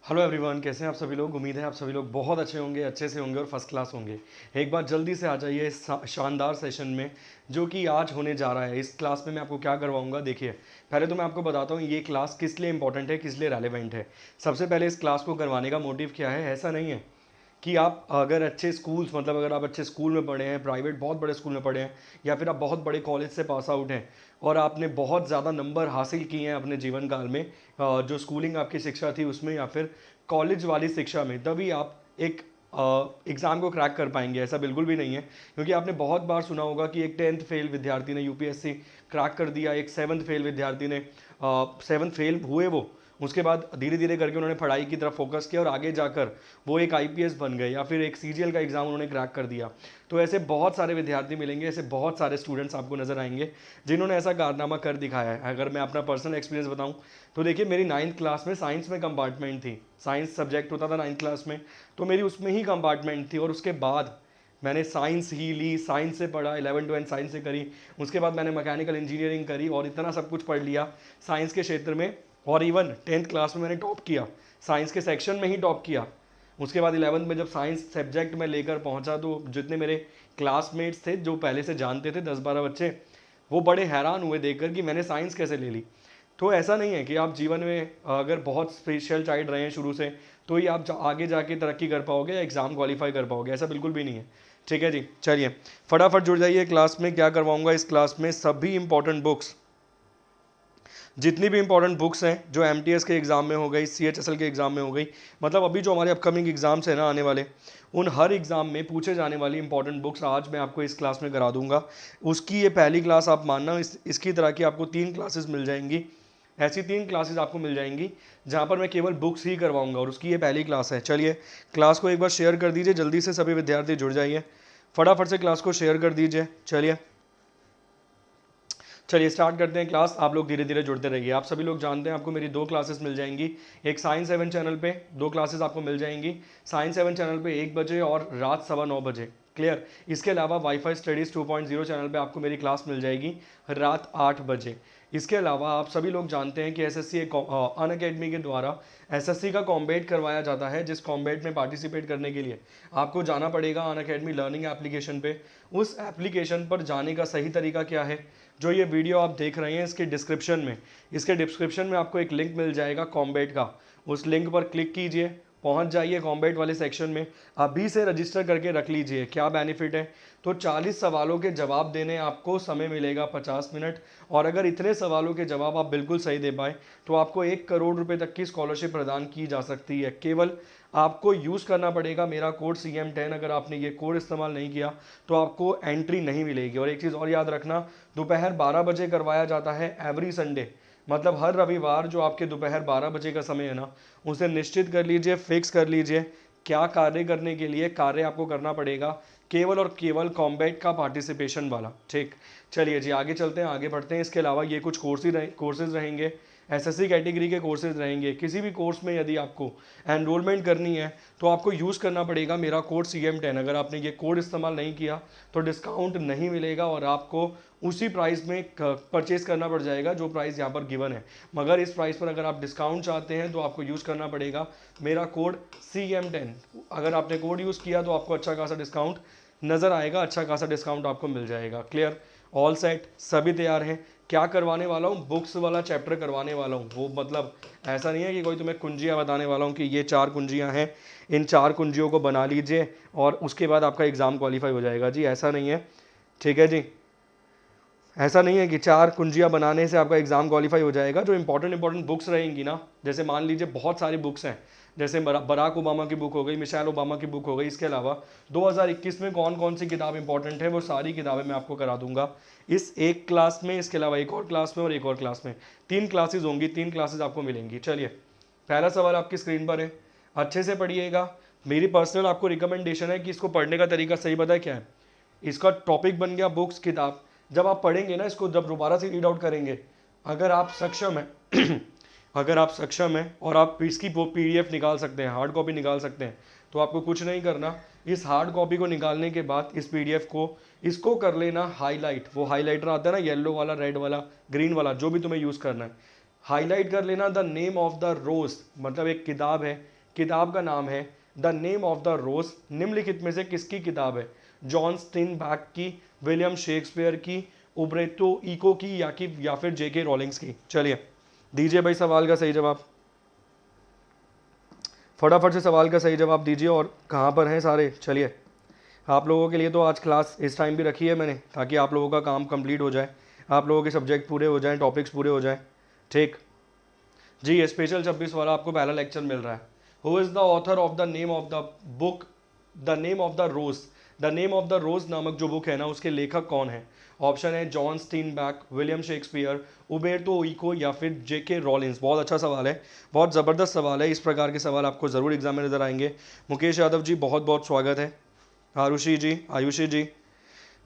Hello everyone, कैसे हैं आप सभी लोग। उम्मीद है आप सभी लोग बहुत अच्छे से होंगे और फर्स्ट क्लास होंगे। एक बार जल्दी से आ जाइए इस शानदार सेशन में जो कि आज होने जा रहा है। इस क्लास में मैं आपको क्या करवाऊंगा, देखिए पहले तो मैं आपको बताता हूँ ये क्लास किस लिए इंपॉर्टेंट है, किस लिए रेलेवेंट है। सबसे पहले इस क्लास को करवाने का मोटिव क्या है, ऐसा नहीं है कि आप अगर अच्छे स्कूल्स मतलब अगर आप अच्छे स्कूल में पढ़े हैं, प्राइवेट बहुत बड़े स्कूल में पढ़े हैं, या फिर आप बहुत बड़े कॉलेज से पास आउट हैं और आपने बहुत ज़्यादा नंबर हासिल किए हैं अपने जीवन काल में, जो स्कूलिंग आपकी शिक्षा थी उसमें या फिर कॉलेज वाली शिक्षा में, तभी आप एक एग्ज़ाम को क्रैक कर पाएंगे। ऐसा बिल्कुल भी नहीं है, क्योंकि आपने बहुत बार सुना होगा कि एक 10th फेल विद्यार्थी ने यूपीएससी क्रैक कर दिया, एक 7th फेल विद्यार्थी ने 7th फेल हुए वो, उसके बाद धीरे धीरे करके उन्होंने पढ़ाई की तरफ फोकस किया और आगे जाकर वो एक आईपीएस बन गए, या फिर एक सीजीएल का एग्ज़ाम उन्होंने क्रैक कर दिया। तो ऐसे बहुत सारे विद्यार्थी मिलेंगे, ऐसे बहुत सारे स्टूडेंट्स आपको नजर आएंगे जिन्होंने ऐसा कारनामा कर दिखाया है। अगर मैं अपना पर्सनल एक्सपीरियंस बताऊं तो देखिए, मेरी 9th क्लास में साइंस में कंपार्टमेंट थी, साइंस सब्जेक्ट होता था 9th क्लास में, तो मेरी उसमें ही कंपार्टमेंट थी। और उसके बाद मैंने साइंस ही ली, साइंस से पढ़ा, 11th-12th साइंस से करी, उसके बाद मैंने मैकेनिकल इंजीनियरिंग करी और इतना सब कुछ पढ़ लिया साइंस के क्षेत्र में। और इवन 10th क्लास में मैंने टॉप किया, साइंस के सेक्शन में ही टॉप किया। उसके बाद 11th में जब साइंस सब्जेक्ट में लेकर पहुंचा तो जितने मेरे क्लासमेट्स थे जो पहले से जानते थे, 10-12 बच्चे, वो बड़े हैरान हुए देखकर कि मैंने साइंस कैसे ले ली। तो ऐसा नहीं है कि आप जीवन में अगर बहुत स्पेशल चाइल्ड रहे हैं शुरू से तो ही आप आगे जाके तरक्की कर पाओगे या एग्ज़ाम क्वालिफाई कर पाओगे, ऐसा बिल्कुल भी नहीं है। ठीक है जी, चलिए फटाफट जुड़ जाइए। क्लास में क्या करवाऊंगा, इस क्लास में सभी इंपॉर्टेंट बुक्स, जितनी भी इंपॉर्टेंट बुक्स हैं जो एमटीएस के एग्ज़ाम में हो गई, सीएचएसएल के एग्ज़ाम में हो गई, मतलब अभी जो हमारे अपकमिंग एग्ज़ाम्स हैं ना आने वाले, उन हर एग्ज़ाम में पूछे जाने वाली इंपॉर्टेंट बुक्स आज मैं आपको इस क्लास में करा दूंगा। उसकी ये पहली क्लास आप मानना, इसकी तरह की आपको 3 क्लासेस मिल जाएंगी। ऐसी 3 क्लासेस आपको मिल जाएंगी जहाँ पर मैं केवल बुक्स ही करवाऊंगा और उसकी ये पहली क्लास है। चलिए क्लास को एक बार शेयर कर दीजिए, जल्दी से सभी विद्यार्थी जुड़ जाइए, फटाफट से क्लास को शेयर कर दीजिए। चलिए चलिए स्टार्ट करते हैं क्लास। आप लोग धीरे धीरे जुड़ते रहिए। आप सभी लोग जानते हैं आपको मेरी 2 क्लासेस मिल जाएंगी, एक साइंस 7 चैनल पे 2 क्लासेस आपको मिल जाएंगी, साइंस 7 चैनल पे 1 बजे और रात 9:15 बजे। क्लियर। इसके अलावा वाईफाई स्टडीज़ 2.0 चैनल पे आपको मेरी क्लास मिल जाएगी रात 8 बजे। इसके अलावा आप सभी लोग जानते हैं कि एसएससी अन अकेडमी के द्वारा एसएससी का कॉम्बेट करवाया जाता है, जिस कॉम्बेट में पार्टिसिपेट करने के लिए आपको जाना पड़ेगा अन अकेडमी लर्निंग एप्लीकेशन पे। उस एप्लीकेशन पर जाने का सही तरीका क्या है, जो ये वीडियो आप देख रहे हैं इसके डिस्क्रिप्शन में आपको एक लिंक मिल जाएगा कॉम्बेट का। उस लिंक पर क्लिक कीजिए, पहुंच जाइए कॉम्बेट वाले सेक्शन में, अभी से रजिस्टर करके रख लीजिए। क्या बेनिफिट है, तो 40 सवालों के जवाब देने आपको समय मिलेगा 50 मिनट, और अगर इतने सवालों के जवाब आप बिल्कुल सही दे पाए तो आपको 1 करोड़ रुपए तक की स्कॉलरशिप प्रदान की जा सकती है। केवल आपको यूज़ करना पड़ेगा मेरा कोड CM10। अगर आपने ये कोड इस्तेमाल नहीं किया तो आपको एंट्री नहीं मिलेगी। और एक चीज़ और याद रखना, दोपहर 12 बजे करवाया जाता है एवरी संडे, मतलब हर रविवार जो आपके दोपहर 12 बजे का समय है ना, उसे निश्चित कर लीजिए, फिक्स कर लीजिए। क्या कार्य करने के लिए कार्य आपको करना पड़ेगा, केवल और केवल कॉम्बैट का पार्टिसिपेशन वाला। ठीक, चलिए जी आगे चलते हैं, आगे बढ़ते हैं। इसके अलावा ये कुछ कोर्सेज रहेंगे, एसएससी कैटेगरी के कोर्सेज रहेंगे। किसी भी कोर्स में यदि आपको एनरोलमेंट करनी है तो आपको यूज़ करना पड़ेगा मेरा कोड CM10। अगर आपने ये कोड इस्तेमाल नहीं किया तो डिस्काउंट नहीं मिलेगा और आपको उसी प्राइस में परचेज करना पड़ जाएगा जो प्राइस यहाँ पर गिवन है। मगर इस प्राइस पर अगर आप डिस्काउंट चाहते हैं तो आपको यूज़ करना पड़ेगा मेरा कोड CM10। अगर आपने कोड यूज़ किया तो आपको अच्छा खासा डिस्काउंट नज़र आएगा, अच्छा खासा डिस्काउंट आपको मिल जाएगा। क्लियर, ऑल सेट, सभी तैयार हैं। क्या करवाने वाला हूँ, बुक्स वाला चैप्टर करवाने वाला हूँ। वो मतलब ऐसा नहीं है कि कोई तुम्हें कुंजियाँ बताने वाला हूँ कि ये 4 कुंजियाँ हैं, इन 4 कुंजियों को बना लीजिए और उसके बाद आपका एग्ज़ाम क्वालिफाई हो जाएगा जी, ऐसा नहीं है। ठीक है जी, ऐसा नहीं है कि 4 कुंजियाँ बनाने से आपका एग्ज़ाम क्वालिफाई हो जाएगा। जो इंपॉर्टेंट बुक्स रहेंगी ना, जैसे मान लीजिए बहुत सारी बुक्स हैं, जैसे बराक ओबामा की बुक हो गई, मिशेल ओबामा की बुक हो गई। इसके अलावा 2021 में कौन कौन सी किताब इंपॉर्टेंट है वो सारी किताबें मैं आपको करा दूंगा इस एक क्लास में। इसके अलावा एक और क्लास में और एक और क्लास में, 3 क्लासेज होंगी, 3 क्लासेज आपको मिलेंगी। चलिए पहला सवाल आपकी स्क्रीन पर है, अच्छे से पढ़िएगा। मेरी पर्सनल आपको रिकमेंडेशन है कि इसको पढ़ने का तरीका सही पता है क्या है। इसका टॉपिक बन गया बुक्स, किताब। जब आप पढ़ेंगे ना इसको, जब दोबारा से रीड आउट करेंगे, अगर आप सक्षम हैं अगर आप सक्षम हैं और आप इसकी PDF निकाल सकते हैं, हार्ड कॉपी निकाल सकते हैं, तो आपको कुछ नहीं करना। इस हार्ड कॉपी को निकालने के बाद इस PDF को इसको कर लेना हाईलाइट। वो हाईलाइटर आता है ना, येलो वाला, रेड वाला, ग्रीन वाला, जो भी तुम्हें यूज़ करना है, हाईलाइट कर लेना द नेम ऑफ द रोज, मतलब एक किताब है, किताब का नाम है द नेम ऑफ द रोज, निम्नलिखित में से किसकी किताब है? जॉन स्टीनबैक की, विलियम शेक्सपियर की, उब्रेतो इको की, या फिर जेके रॉलिंग्स की? चलिए दीजिए भाई सवाल का सही जवाब, फटाफट से सवाल का सही जवाब दीजिए। और कहाँ पर हैं सारे? चलिए आप लोगों के लिए तो आज क्लास इस टाइम भी रखी है मैंने, ताकि आप लोगों का काम कंप्लीट हो जाए, आप लोगों के सब्जेक्ट पूरे हो जाएं, टॉपिक्स पूरे हो जाएं। ठीक जी, ये स्पेशल 26 वाला आपको पहला लेक्चर मिल रहा है। Who is the author of the name of the book the name of the rose? The name of the rose नामक जो बुक है ना, उसके लेखक कौन है? ऑप्शन है John Steinbach, William Shakespeare, उबेर्तो eco, या फिर जेके रॉलिंस। बहुत अच्छा सवाल है, बहुत ज़बरदस्त सवाल है। इस प्रकार के सवाल आपको ज़रूर एग्जाम में नजर आएंगे। मुकेश यादव जी बहुत बहुत स्वागत है, आरुषि जी, आयुषी जी।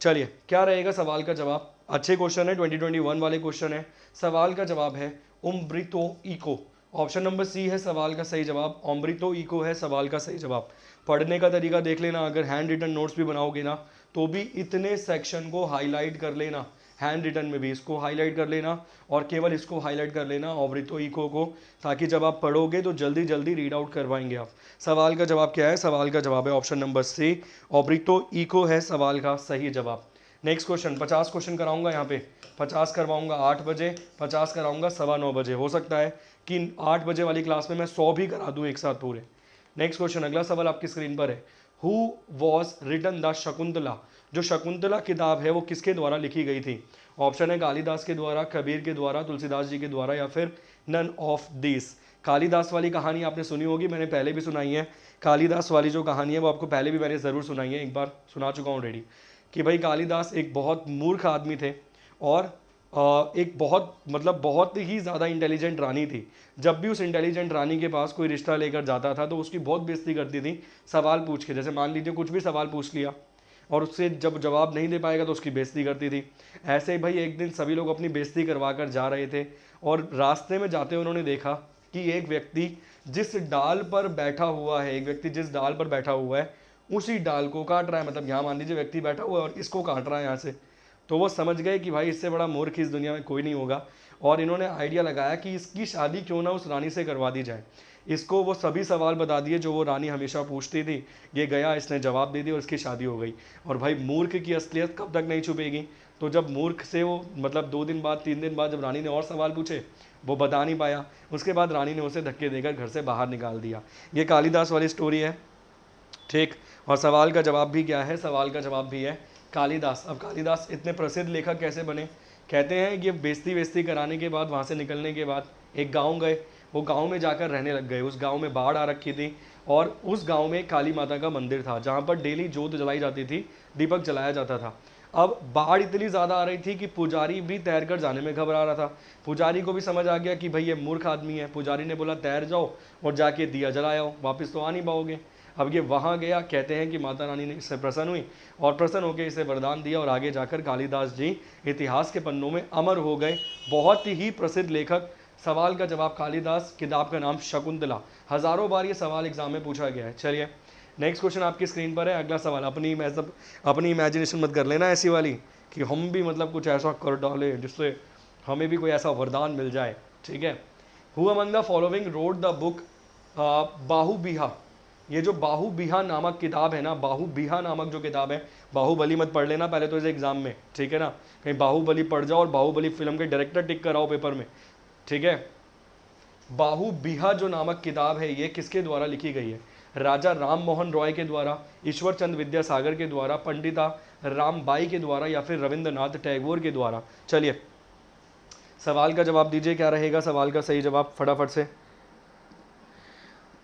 चलिए क्या रहेगा सवाल का जवाब? अच्छे क्वेश्चन है, 2021 वाले क्वेश्चन है। सवाल का जवाब है उम्ब्रितो इको। ऑप्शन नंबर सी है सवाल का सही जवाब, उम्ब्रितो इको है सवाल का सही जवाब। पढ़ने का तरीका देख लेना, अगर हैंड रिटन नोट्स भी बनाओगे ना तो भी इतने सेक्शन को हाईलाइट कर लेना, हैंड रिटन में भी इसको हाईलाइट कर लेना और केवल इसको हाईलाइट कर लेना उम्ब्रितो इको को, ताकि जब आप पढ़ोगे तो जल्दी जल्दी रीड आउट करवाएंगे आप। सवाल का जवाब क्या है? सवाल का जवाब है ऑप्शन नंबर सी, उम्ब्रितो इको है सवाल का सही जवाब। नेक्स्ट क्वेश्चन, 50 क्वेश्चन कराऊंगा यहाँ पे, 50 करवाऊंगा 8 बजे, 50 कराऊंगा 9:15 बजे। हो सकता है कि 8 बजे वाली क्लास में मैं 100 भी करा दूँ एक साथ पूरे। नेक्स्ट क्वेश्चन, अगला सवाल आपकी स्क्रीन पर है। Who was written the Shakuntala? जो शकुंतला किताब है वो किसके द्वारा लिखी गई थी? ऑप्शन है कालिदास के द्वारा, कबीर के द्वारा, तुलसीदास जी के द्वारा, या फिर नन ऑफ दिस। कालिदास वाली कहानी आपने सुनी होगी, मैंने पहले भी सुनाई है। कालिदास वाली जो कहानी है वो आपको पहले भी मैंने ज़रूर सुनाई है, एक बार सुना चुका हूँ ऑलरेडी, कि भाई कालिदास एक बहुत मूर्ख आदमी थे और एक बहुत ही ज़्यादा इंटेलिजेंट रानी थी। जब भी उस इंटेलिजेंट रानी के पास कोई रिश्ता लेकर जाता था तो उसकी बहुत बेइज्जती करती थी सवाल पूछ के। जैसे मान लीजिए कुछ भी सवाल पूछ लिया और उससे जब जवाब नहीं दे पाएगा तो उसकी बेइज्जती करती थी। ऐसे ही भाई एक दिन सभी लोग अपनी बेइज्जती करवा कर जा रहे थे और रास्ते में जाते उन्होंने देखा कि एक व्यक्ति जिस डाल पर बैठा हुआ है, एक व्यक्ति जिस डाल पर बैठा हुआ है उसी डाल को काट रहा है। मतलब यहाँ मान लीजिए व्यक्ति बैठा हुआ है और इसको काट रहा है यहाँ से। तो वो समझ गए कि भाई इससे बड़ा मूर्ख इस दुनिया में कोई नहीं होगा, और इन्होंने आइडिया लगाया कि इसकी शादी क्यों ना उस रानी से करवा दी जाए। इसको वो सभी सवाल बता दिए जो वो रानी हमेशा पूछती थी, ये गया, इसने जवाब दे दिया और इसकी शादी हो गई। और भाई मूर्ख की असलियत कब तक नहीं छुपेगी? तो जब मूर्ख से वो 2 दिन बाद 3 दिन बाद जब रानी ने और सवाल पूछे, वो बता नहीं पाया, उसके बाद रानी ने उसे धक्के देकर घर से बाहर निकाल दिया। ये कालिदास वाली स्टोरी है। ठीक, और सवाल का जवाब भी क्या है? सवाल का जवाब भी है कालिदास। अब कालिदास इतने प्रसिद्ध लेखक कैसे बने? कहते हैं कि बेइज्जती वेस्ती कराने के बाद, वहाँ से निकलने के बाद एक गांव गए, वो गांव में जाकर रहने लग गए। उस गांव में बाढ़ आ रखी थी और उस गांव में काली माता का मंदिर था जहाँ पर डेली जोत जलाई जाती थी, दीपक जलाया जाता था। अब बाढ़ इतनी ज़्यादा आ रही थी कि पुजारी भी तैर कर जाने में घबरा रहा था। पुजारी को भी समझ आ गया कि भाई ये मूर्ख आदमी है। पुजारी ने बोला तैर जाओ और जाके दिया जलाओ, वापस तो आ नहीं पाओगे। अब ये वहाँ गया, कहते हैं कि माता रानी ने इससे प्रसन्न हुई और प्रसन्न होकर इसे वरदान दिया और आगे जाकर कालिदास जी इतिहास के पन्नों में अमर हो गए। बहुत ही प्रसिद्ध लेखक। सवाल का जवाब कालिदास, किताब का नाम शकुंतला। हज़ारों बार ये सवाल एग्जाम में पूछा गया है। चलिए नेक्स्ट क्वेश्चन आपकी स्क्रीन पर है। अगला सवाल, अपनी इमेजिनेशन मत कर लेना ऐसी वाली कि हम भी कुछ ऐसा कर डाले जिससे हमें भी कोई ऐसा वरदान मिल जाए। ठीक है। Who among the following wrote the book बाहुबिहा? ये जो बाहुबिहा नामक किताब है ना, बाहुबिहा नामक जो किताब है, बाहुबली मत पढ़ लेना पहले तो इस एग्जाम में, ठीक है ना? कहीं बाहुबली पढ़ जाओ और बाहुबली फिल्म के डायरेक्टर टिक कराओ पेपर में, ठीक है? बाहुबिहा जो नामक किताब है ये किसके द्वारा लिखी गई है? राजा राम मोहन रॉय के द्वारा, ईश्वर चंद विद्यासागर के द्वारा, पंडिता रामबाई के द्वारा, या फिर रविंद्रनाथ टैगोर के द्वारा? चलिए सवाल का जवाब दीजिए, क्या रहेगा सवाल का सही जवाब फटाफट से?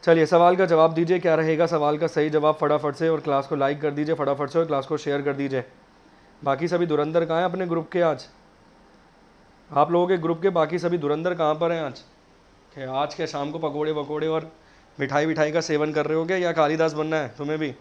चलिए सवाल का जवाब दीजिए, क्या रहेगा सवाल का सही जवाब फटाफट से, और क्लास को लाइक कर दीजिए फटाफट से और क्लास को शेयर कर दीजिए। बाकी सभी धुरंधर कहाँ हैं अपने ग्रुप के? आज आप लोगों के ग्रुप के बाकी सभी धुरंधर कहाँ पर हैं आज के शाम को पकोड़े वकोड़े और मिठाई का सेवन कर रहे हो क्या, या कालिदास बनना है तुम्हें भी?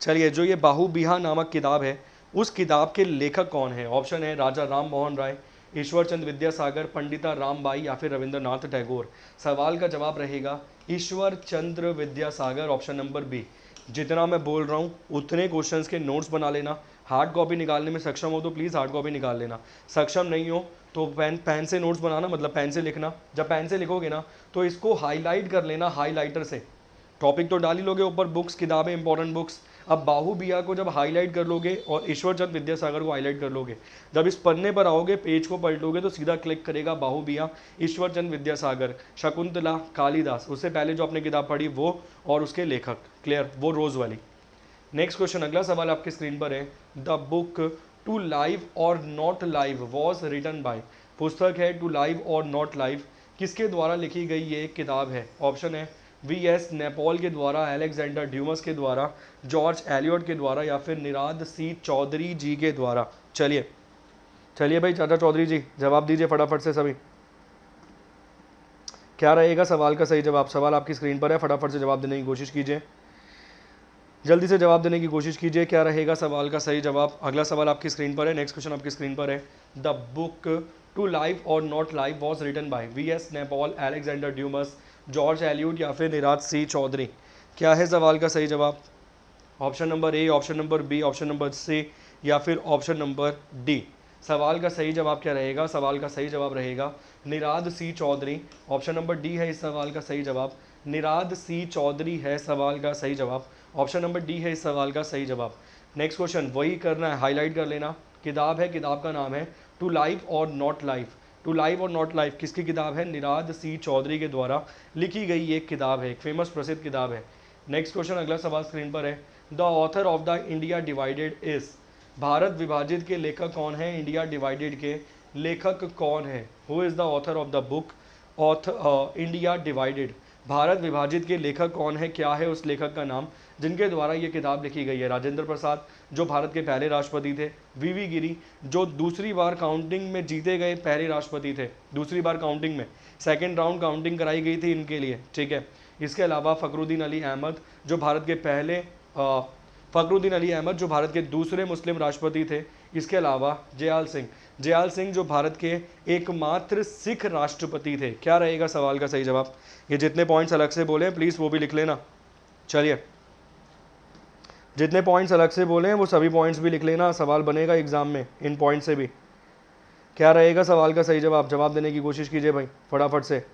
चलिए जो ये बाहुबिहा नामक किताब है उस किताब के लेखक कौन है? ऑप्शन है राजा राम मोहन राय, ईश्वर चंद विद्यासागर, पंडिता रामबाई, या फिर रविंद्रनाथ टैगोर। सवाल का जवाब रहेगा Ishwar Chandra Vidyasagar, option number B. जितना मैं बोल रहा हूँ उतने क्वेश्चंस के नोट्स बना लेना, हार्ड कॉपी निकालने में सक्षम हो तो प्लीज़ हार्ड कॉपी निकाल लेना, सक्षम नहीं हो तो पेन से नोट्स बनाना, मतलब पेन से लिखना। जब पेन से लिखोगे ना तो इसको हाईलाइट कर लेना हाईलाइटर से। टॉपिक तो डाल ही लोगे ऊपर, बुक्स, किताबें, इंपॉर्टेंट बुक्स। अब बाहु बिया को जब हाईलाइट कर लोगे और ईश्वर चंद विद्यासागर को हाईलाइट कर लोगे, जब इस पन्ने पर आओगे, पेज को पलटोगे तो सीधा क्लिक करेगा बाहु बिया, ईश्वर चंद विद्यासागर, शकुंतला, कालिदास, उससे पहले जो आपने किताब पढ़ी वो, और उसके लेखक। क्लियर, वो रोज वाली। नेक्स्ट क्वेश्चन, अगला सवाल आपकी स्क्रीन पर है। द बुक टू लाइव और not live was written by, पुस्तक है टू लाइव और नॉट लाइव, किसके द्वारा लिखी गई ये एक किताब है? ऑप्शन है वी.एस. नेपॉल के द्वारा, अलेक्जेंडर ड्यूमस के द्वारा, जॉर्ज एलियट के द्वारा, या फिर निराद सी चौधरी जी के द्वारा। चलिए चलिए भाई चाचा चौधरी जी, जवाब दीजिए फटाफट से सभी। क्या रहेगा सवाल का सही जवाब? सवाल आपकी स्क्रीन पर है, फटाफट से जवाब देने की कोशिश कीजिए, जल्दी से जवाब देने की कोशिश कीजिए। क्या रहेगा सवाल का सही जवाब? अगला सवाल आपकी स्क्रीन पर है, नेक्स्ट क्वेश्चन आपकी स्क्रीन पर है। द बुक टू लाइव और not live was written by V S. Naipaul, Alexander Dumas, George Eliot, या फिर निराद सी चौधरी। क्या है सवाल का सही जवाब? Option number A, option number B, option number C, या फिर ऑप्शन नंबर डी। सवाल का सही जवाब क्या रहेगा? सवाल का सही जवाब रहेगा निराद सी चौधरी। ऑप्शन नंबर डी है इस सवाल का सही जवाब, निराद सी चौधरी है सवाल का सही जवाब। ऑप्शन नंबर डी है इस सवाल का सही जवाब। नेक्स्ट क्वेश्चन वही करना है, हाईलाइट कर लेना। किताब है, किताब का नाम है टू लाइव और नॉट लाइव। टू लाइव और नॉट लाइव किसकी किताब है? निराद सी चौधरी के द्वारा लिखी गई एक किताब है, एक फेमस प्रसिद्ध किताब है। नेक्स्ट क्वेश्चन, अगला सवाल स्क्रीन पर है। The author of the India divided is, Bharat विभाजित के लेखक कौन है? इंडिया डिवाइडेड के लेखक कौन है? Who is the author of the book India divided? Bharat विभाजित के लेखक कौन है? क्या है उस लेखक का नाम जिनके द्वारा ये किताब लिखी गई है? राजेंद्र प्रसाद जो भारत के पहले राष्ट्रपति थे, वी गिरी जो दूसरी बार काउंटिंग में जीते गए पहले राष्ट्रपति थे, दूसरी बार काउंटिंग में, सेकेंड राउंड काउंटिंग कराई गई थी इनके लिए, ठीक है। इसके अलावा फ़खरुद्दीन अली अहमद जो भारत के पहले फ़खरुद्दीन अली अहमद जो भारत के दूसरे मुस्लिम राष्ट्रपति थे। इसके अलावा जयाल सिंह, जयाल सिंह जो भारत के एकमात्र सिख राष्ट्रपति थे। क्या रहेगा सवाल का सही जवाब? ये जितने पॉइंट्स अलग से बोले प्लीज़ वो भी लिख लेना। चलिए जितने पॉइंट्स अलग से बोले हैं वो सभी पॉइंट्स भी लिख लेना, सवाल बनेगा एग्जाम में इन पॉइंट से भी। क्या रहेगा सवाल का सही जवाब? जवाब देने की कोशिश कीजिए भाई फटाफट से।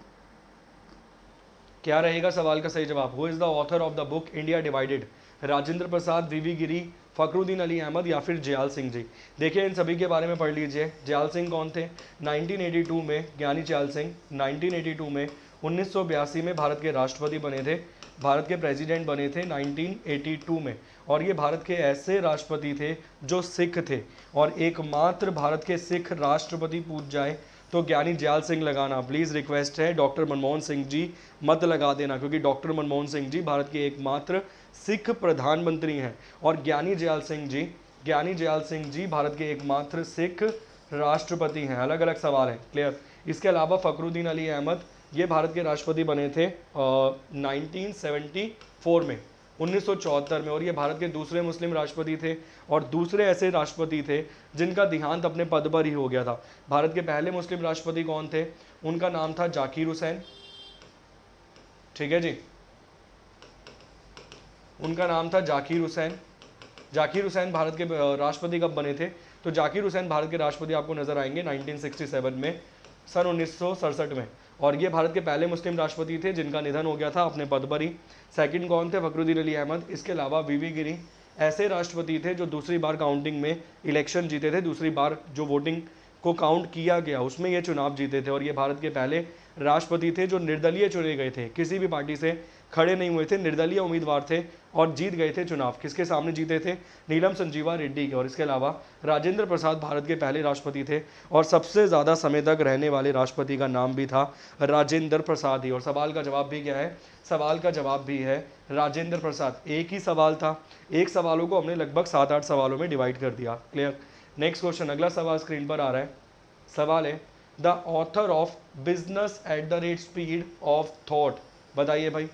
क्या रहेगा सवाल का सही जवाब? Who is the author of the book India divided? Rajendra Prasad, V Giri, Fakhruddin Ali Ahmed, या फिर जयाल सिंह जी। देखिए इन सभी के बारे में पढ़ लीजिए। जयाल सिंह कौन थे? 1982 में ज्ञानी जयाल सिंह 1982 में 1982 में भारत के राष्ट्रपति बने थे, भारत के प्रेसिडेंट बने थे 1982 में। और ये भारत के ऐसे राष्ट्रपति थे जो सिख थे, और एकमात्र भारत के सिख राष्ट्रपति पूछ जाए तो ज्ञानी जयाल सिंह लगाना। प्लीज़ रिक्वेस्ट है, डॉक्टर मनमोहन सिंह जी मत लगा देना, क्योंकि डॉक्टर मनमोहन सिंह जी भारत के एकमात्र सिख प्रधानमंत्री हैं, और ज्ञानी जयाल सिंह जी भारत के एकमात्र सिख राष्ट्रपति हैं। अलग अलग सवाल हैं, क्लियर। इसके अलावा फ़खरुद्दीन अली अहमद ये भारत के राष्ट्रपति बने थे 1974 में, 1974 में, और ये भारत के दूसरे मुस्लिम राष्ट्रपति थे, और दूसरे ऐसे राष्ट्रपति थे जिनका देहांत अपने पद पर ही हो गया था। भारत के पहले मुस्लिम राष्ट्रपति कौन थे? उनका नाम था जाकिर हुसैन, ठीक है जी, उनका नाम था जाकिर हुसैन। जाकिर हुसैन भारत के राष्ट्रपति कब बने थे? तो जाकिर हुसैन भारत के राष्ट्रपति आपको नजर आएंगे 1967 में, सन 1967 में, और ये भारत के पहले मुस्लिम राष्ट्रपति थे जिनका निधन हो गया था अपने पद पर ही। सेकंड कौन थे? फ़खरुद्दीन अली अहमद। इसके अलावा वी गिरी ऐसे राष्ट्रपति थे जो दूसरी बार काउंटिंग में इलेक्शन जीते थे, दूसरी बार जो वोटिंग को काउंट किया गया उसमें ये चुनाव जीते थे, और ये भारत के पहले राष्ट्रपति थे जो निर्दलीय चुने गए थे, किसी भी पार्टी से खड़े नहीं हुए थे, निर्दलीय उम्मीदवार थे और जीत गए थे चुनाव। किसके सामने जीते थे? नीलम संजीवा रेड्डी के। और इसके अलावा राजेंद्र प्रसाद भारत के पहले राष्ट्रपति थे, और सबसे ज़्यादा समय तक रहने वाले राष्ट्रपति का नाम भी था राजेंद्र प्रसाद ही। और सवाल का जवाब भी क्या है? सवाल का जवाब भी है राजेंद्र प्रसाद। एक ही सवाल था, एक सवालों को हमने लगभग 7-8 सवालों में डिवाइड कर दिया, क्लियर। नेक्स्ट क्वेश्चन, अगला सवाल स्क्रीन पर आ रहा है। सवाल है the author of business at the rate speed of thought. बताइए भाई,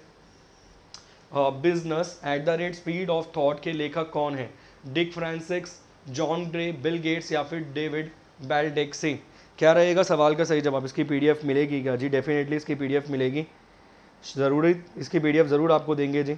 business at the rate speed of thought के लेखक कौन है? Dick Francis, John grey, Bill Gates, या फिर डेविड बेल्डेक्सी। क्या रहेगा सवाल का सही जवाब? इसकी पीडीएफ मिलेगी क्या जी? डेफिनेटली इसकी पीडीएफ मिलेगी, ज़रूरी इसकी पीडीएफ ज़रूर आपको देंगे जी,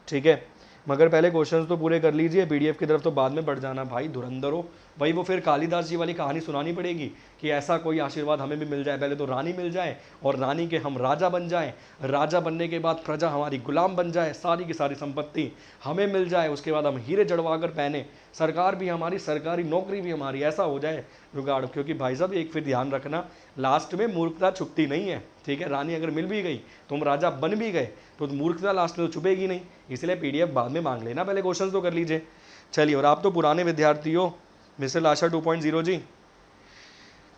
ठीक है। मगर पहले क्वेश्चंस तो पूरे कर लीजिए, पीडीएफ की तरफ तो बाद में बढ़ जाना भाई, धुरंधर हो भाई। वो फिर कालिदास जी वाली कहानी सुनानी पड़ेगी कि ऐसा कोई आशीर्वाद हमें भी मिल जाए, पहले तो रानी मिल जाए और रानी के हम राजा बन जाएं, राजा बनने के बाद प्रजा हमारी गुलाम बन जाए, सारी की सारी संपत्ति हमें मिल जाए, उसके बाद हम हीरे जड़वा कर पहने, सरकार भी हमारी, सरकारी नौकरी भी हमारी, ऐसा हो जाए जुगाड़। क्योंकि भाई साहब एक फिर ध्यान रखना, लास्ट में मूर्खता छुपती नहीं है, ठीक है। रानी अगर मिल भी गई, तुम राजा बन भी गए, तो मूर्खता लास्ट में तो छुपेगी नहीं। इसलिए पीडीएफ बाद में मांग लेना, पहले क्वेश्चंस तो कर लीजिए। चलिए, और आप तो पुराने विद्यार्थी हो मिस्टर लाशा 2.0 जी।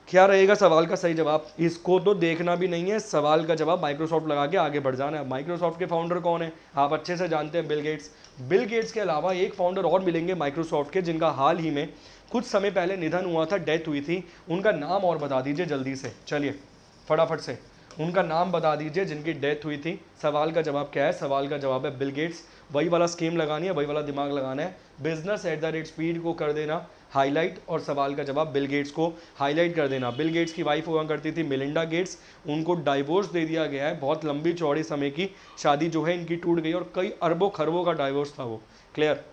क्या रहेगा सवाल का सही जवाब? इसको तो देखना भी नहीं है, सवाल का जवाब माइक्रोसॉफ्ट लगा के आगे बढ़ जाना है। माइक्रोसॉफ्ट के फाउंडर कौन है? आप अच्छे से जानते हैं, बिल गेट्स। बिल गेट्स के अलावा एक फाउंडर और मिलेंगे माइक्रोसॉफ्ट के, जिनका हाल ही में कुछ समय पहले निधन हुआ था, डेथ हुई थी। उनका नाम और बता दीजिए जल्दी से, चलिए फटाफट से उनका नाम बता दीजिए जिनकी डेथ हुई थी। सवाल का जवाब क्या है? सवाल का जवाब है बिल गेट्स। वही वाला स्कीम लगानी है, वही वाला दिमाग लगाना है। business@speed को कर देना हाईलाइट, और सवाल का जवाब बिल गेट्स को हाईलाइट कर देना। बिल गेट्स की वाइफ हुआ करती थी मेलिंडा गेट्स, उनको डाइवोर्स दे दिया गया है। बहुत लंबी चौड़ी समय की शादी जो है इनकी टूट गई, और कई अरबों खरबों का डाइवोर्स था वो। क्लियर?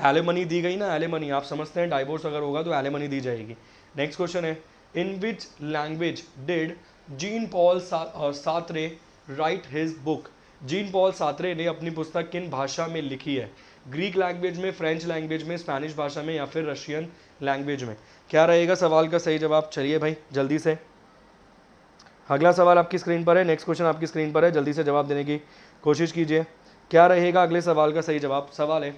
एलिमनी दी गई ना, एलिमनी आप समझते हैं, डाइवोर्स अगर होगा तो एलिमनी दी जाएगी। नेक्स्ट क्वेश्चन है, in which language did Jean Paul Sartre write his book? Jean Paul Sartre ने अपनी पुस्तक किन भाषा में लिखी है? ग्रीक लैंग्वेज में, फ्रेंच लैंग्वेज में, स्पेनिश भाषा में, या फिर रशियन लैंग्वेज में? क्या रहेगा सवाल का सही जवाब? चलिए भाई जल्दी से, अगला सवाल आपकी स्क्रीन पर है, नेक्स्ट क्वेश्चन आपकी स्क्रीन पर है, जल्दी से जवाब देने की कोशिश कीजिए। क्या रहेगा अगले सवाल का सही जवाब? सवाल है,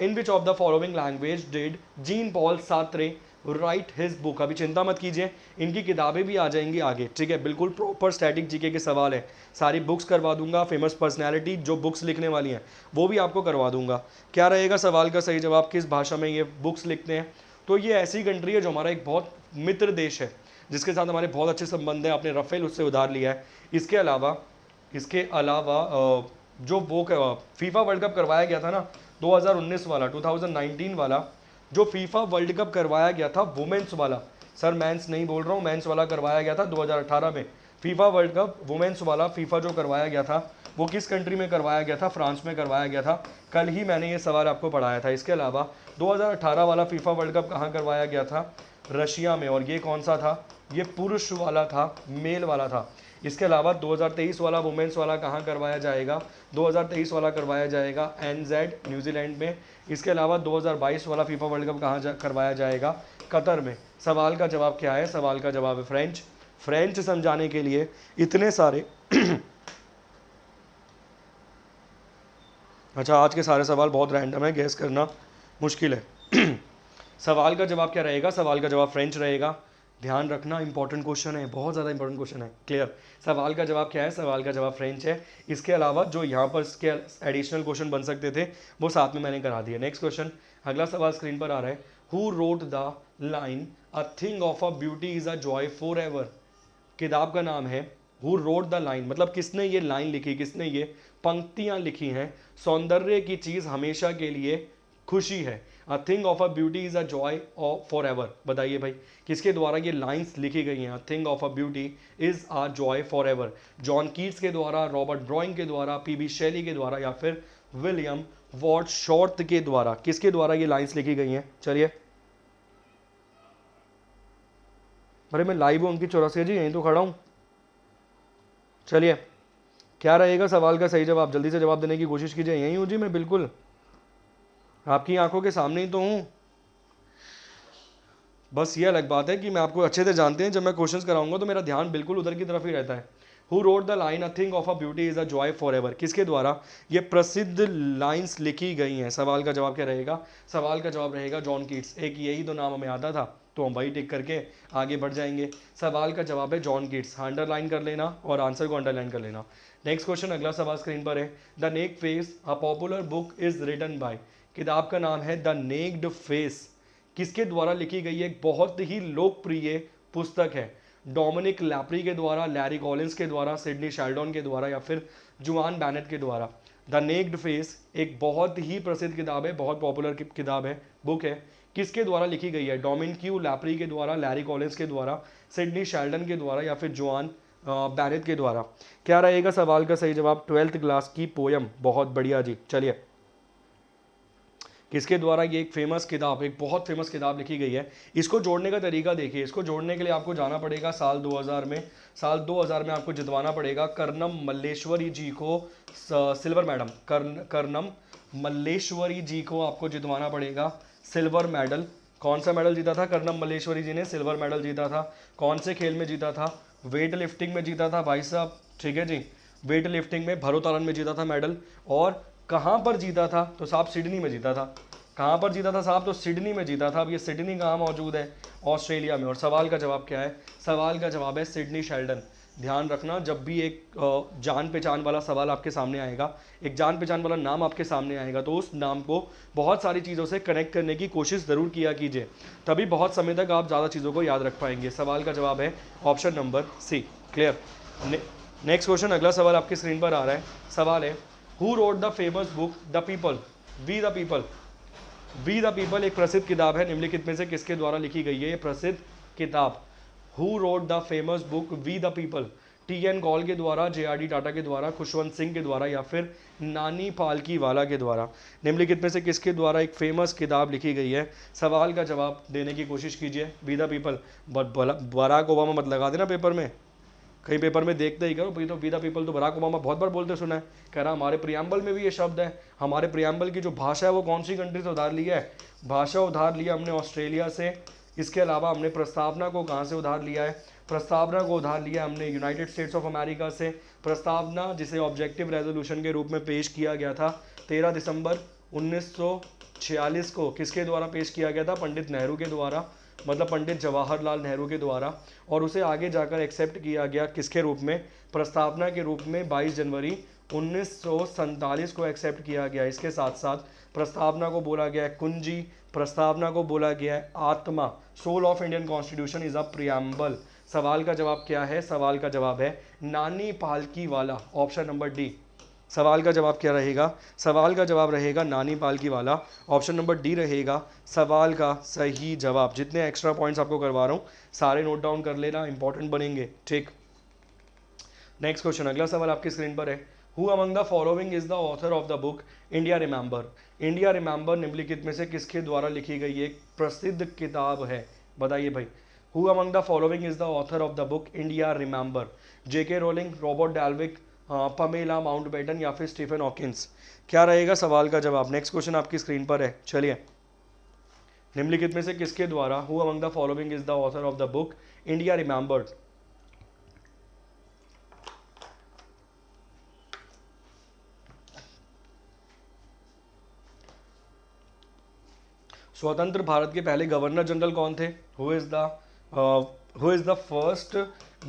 in which of the following language did Jean Paul Sartre write his book? अभी चिंता मत कीजिए, इनकी किताबें भी आ जाएंगी आगे, ठीक है। बिल्कुल प्रॉपर स्टैटिक जीके के सवाल है, सारी बुक्स करवा दूंगा। फेमस पर्सनैलिटी जो बुक्स लिखने वाली हैं वो भी आपको करवा दूंगा। क्या रहेगा सवाल का सही जवाब? किस भाषा में ये बुक्स लिखते हैं? तो ये ऐसी कंट्री है जो हमारा एक बहुत मित्र देश है, जिसके साथ हमारे बहुत अच्छे संबंध हैं। आपने राफेल उससे उधार लिया है। इसके अलावा जो वो फीफा वर्ल्ड कप करवाया गया था ना 2019 वाला, 2019 वाला जो फीफा वर्ल्ड कप करवाया गया था वुमेन्स वाला, सर मेंस नहीं बोल रहा हूँ, मेंस वाला करवाया गया था 2018 में। फीफा वर्ल्ड कप वुमेन्स वाला फीफा जो करवाया गया था वो किस कंट्री में करवाया गया था? फ्रांस में करवाया गया था। कल ही मैंने ये सवाल आपको पढ़ाया था। इसके अलावा 2018 वाला फीफा वर्ल्ड कप कहाँ करवाया गया था? रशिया में। और ये कौन सा था? ये पुरुष वाला था, मेल वाला था। इसके अलावा 2023 वाला वुमेन्स वाला कहाँ करवाया जाएगा? 2023 वाला करवाया जाएगा NZ न्यूजीलैंड में। इसके अलावा 2022 वाला फीफा वर्ल्ड कप कहाँ करवाया जाएगा? कतर में। सवाल का जवाब क्या है? सवाल का जवाब है फ्रेंच। फ्रेंच समझाने के लिए इतने सारे अच्छा, आज के सारे सवाल बहुत रैंडम है, गैस करना मुश्किल है। सवाल का जवाब क्या रहेगा? सवाल का जवाब फ्रेंच रहेगा। ध्यान रखना, इंपॉर्टेंट क्वेश्चन है, बहुत ज़्यादा इंपॉर्टेंट क्वेश्चन है। क्लियर? सवाल का जवाब क्या है? सवाल का जवाब फ्रेंच है। इसके अलावा जो यहाँ पर इसके एडिशनल क्वेश्चन बन सकते थे वो साथ में मैंने करा दिया। नेक्स्ट क्वेश्चन, अगला सवाल स्क्रीन पर आ रहा है, who wrote the line a thing of a beauty is a joy for ever? किताब का नाम है हु रोट द लाइन, मतलब किसने ये लाइन लिखी, किसने ये पंक्तियां लिखी हैं? सौंदर्य की चीज़ हमेशा के लिए खुशी है। A thing of a beauty is a joy for ever. बताइए भाई किसके द्वारा ये लाइंस लिखी गई हैं? A thing of a beauty is a joy for ever. John Keats के द्वारा, रॉबर्ट ब्राउनिंग के द्वारा, पीबी शेली के द्वारा, या फिर विलियम वर्ड्सवर्थ के द्वारा? किसके द्वारा ये लाइंस लिखी गई हैं? चलिए, अरे मैं लाइव हूँ अंकित चौरसिया जी, यहीं तो खड़ा हूँ। चलिए, क्या रहेगा सवाल का सही जवाब? जल्दी से जवाब देने की कोशिश कीजिए। यहीं हूँ जी मैं, बिल्कुल आपकी आंखों के सामने ही तो हूँ। बस ये अलग बात है कि मैं आपको अच्छे से जानते हैं, जब मैं क्वेश्चंस कराऊंगा तो मेरा ध्यान बिल्कुल उधर की तरफ ही रहता है। Who wrote the line a thing of a beauty is a joy for ever? किसके द्वारा ये प्रसिद्ध लाइंस लिखी गई हैं? सवाल का जवाब क्या रहेगा? सवाल का जवाब रहेगा जॉन कीट्स। एक यही तो नाम हमें आता था, तो हम वही टिक करके आगे बढ़ जाएंगे। सवाल का जवाब है जॉन कीट्स। अंडरलाइन कर लेना और आंसर को अंडरलाइन कर लेना। नेक्स्ट क्वेश्चन, अगला सवाल स्क्रीन पर है, the naked face a popular book is written by? किताब का नाम है द नेक्ड फेस। किसके द्वारा लिखी गई एक बहुत ही लोकप्रिय पुस्तक है? डोमिनिक लैप्री के द्वारा, लैरी कॉलिंस के द्वारा, सिडनी शेल्डन के द्वारा, या फिर जुआन बैनेट के द्वारा? द नेक्ड फेस एक बहुत ही प्रसिद्ध किताब है, बहुत पॉपुलर किताब है, बुक है। किसके द्वारा लिखी गई है? डोमिनिक लैप्री के द्वारा, लैरी कॉलिंस के द्वारा, सिडनी शेल्डन के द्वारा, या फिर जुआन बैनेट के द्वारा? क्या रहेगा सवाल का सही जवाब? 12th क्लास की पोयम। बहुत बढ़िया जी। चलिए, किसके द्वारा ये एक फेमस किताब, एक बहुत फेमस किताब लिखी गई है। इसको जोड़ने का तरीका देखिए, इसको जोड़ने के लिए आपको जाना पड़ेगा साल 2000 में। साल 2000 में आपको जितवाना पड़ेगा कर्णम मल्लेश्वरी जी को सिल्वर मेडल, कर्णम मल्लेश्वरी जी को आपको जितवाना पड़ेगा सिल्वर मेडल। कौन सा मेडल जीता था कर्णम मल्लेश्वरी जी ने? सिल्वर मेडल जीता था। कौन से खेल में जीता था? वेट लिफ्टिंग में जीता था भाई साहब, ठीक है जी, वेट लिफ्टिंग में भारोत्तोलन में जीता था मेडल। और कहाँ पर जीता था? तो साहब सिडनी में जीता था। कहाँ पर जीता था साहब? तो सिडनी में जीता था। अब ये सिडनी कहाँ मौजूद है? ऑस्ट्रेलिया में। और सवाल का जवाब क्या है? सवाल का जवाब है सिडनी शेल्डन। ध्यान रखना, जब भी एक जान पहचान वाला सवाल आपके सामने आएगा, एक जान पहचान वाला नाम आपके सामने आएगा, तो उस नाम को बहुत सारी चीज़ों से कनेक्ट करने की कोशिश ज़रूर किया कीजिए, तभी बहुत समय तक आप ज़्यादा चीज़ों को याद रख पाएंगे। सवाल का जवाब है option number C. Clear? Next question, अगला सवाल आपकी स्क्रीन पर आ रहा है। सवाल है, who wrote the famous book the people? We the people. We the people एक प्रसिद्ध किताब है, निम्नलिखित में से किसके द्वारा लिखी गई है ये प्रसिद्ध किताब? Who wrote the famous book we the people? T N. Kaul के द्वारा, जे.आर.डी. टाटा के द्वारा, खुशवंत सिंह के द्वारा, या फिर नानी पालकीवाला के द्वारा? निम्नलिखित में से किसके द्वारा एक फेमस किताब लिखी गई है? सवाल का जवाब देने की कोशिश कीजिए। We the people. Barack Obama मत लगा देना पेपर में, कहीं पेपर में देखते ही करो, तो वी द पीपल तो बराक ओबामा बहुत बार बोलते सुना है। कह रहा हमारे प्रियम्बल में भी ये शब्द है। हमारे प्रियम्बल की जो भाषा है वो कौन सी कंट्री से उधार लिया है? भाषा उधार लिया हमने ऑस्ट्रेलिया से। इसके अलावा हमने प्रस्तावना को कहाँ से उधार लिया है? प्रस्तावना को उधार लिया हमने यूनाइटेड स्टेट्स ऑफ अमेरिका से। प्रस्तावना जिसे ऑब्जेक्टिव रेजोल्यूशन के रूप में पेश किया गया था 13 दिसंबर 1946 को, किसके द्वारा पेश किया गया था? पंडित नेहरू के द्वारा, मतलब पंडित जवाहरलाल नेहरू के द्वारा। और उसे आगे जाकर एक्सेप्ट किया गया किसके रूप में? प्रस्तावना के रूप में 22 जनवरी 1947 को एक्सेप्ट किया गया। इसके साथ साथ प्रस्तावना को बोला गया है कुंजी, प्रस्तावना को बोला गया है आत्मा। Soul of Indian constitution is a preamble. सवाल का जवाब क्या है? सवाल का जवाब है नानी पालकीवाला, ऑप्शन नंबर डी। सवाल का जवाब क्या रहेगा? सवाल का जवाब रहेगा नानी पालकीवाला, ऑप्शन नंबर डी रहेगा सवाल का सही जवाब। जितने एक्स्ट्रा पॉइंट्स आपको करवा रहा हूँ सारे नोट डाउन कर लेना, इंपॉर्टेंट बनेंगे, ठीक। नेक्स्ट क्वेश्चन, अगला सवाल आपकी स्क्रीन पर है। Who among the following is the author of the book India remember? India remember निम्नलिखित में से किसके द्वारा लिखी गई एक प्रसिद्ध किताब है? बताइए भाई। Who among the following is the author of the book India remember? JK rolling, Robert Dalvik, Pamela Mountbatten, या फिर स्टीफन हॉकिंस? क्या रहेगा सवाल का जवाब? नेक्स्ट क्वेश्चन आपकी स्क्रीन पर है, चलिए। निम्नलिखित में से किसके द्वारा, who among the following is the author of the book India remembered? स्वतंत्र भारत के पहले गवर्नर जनरल कौन थे? Who is the first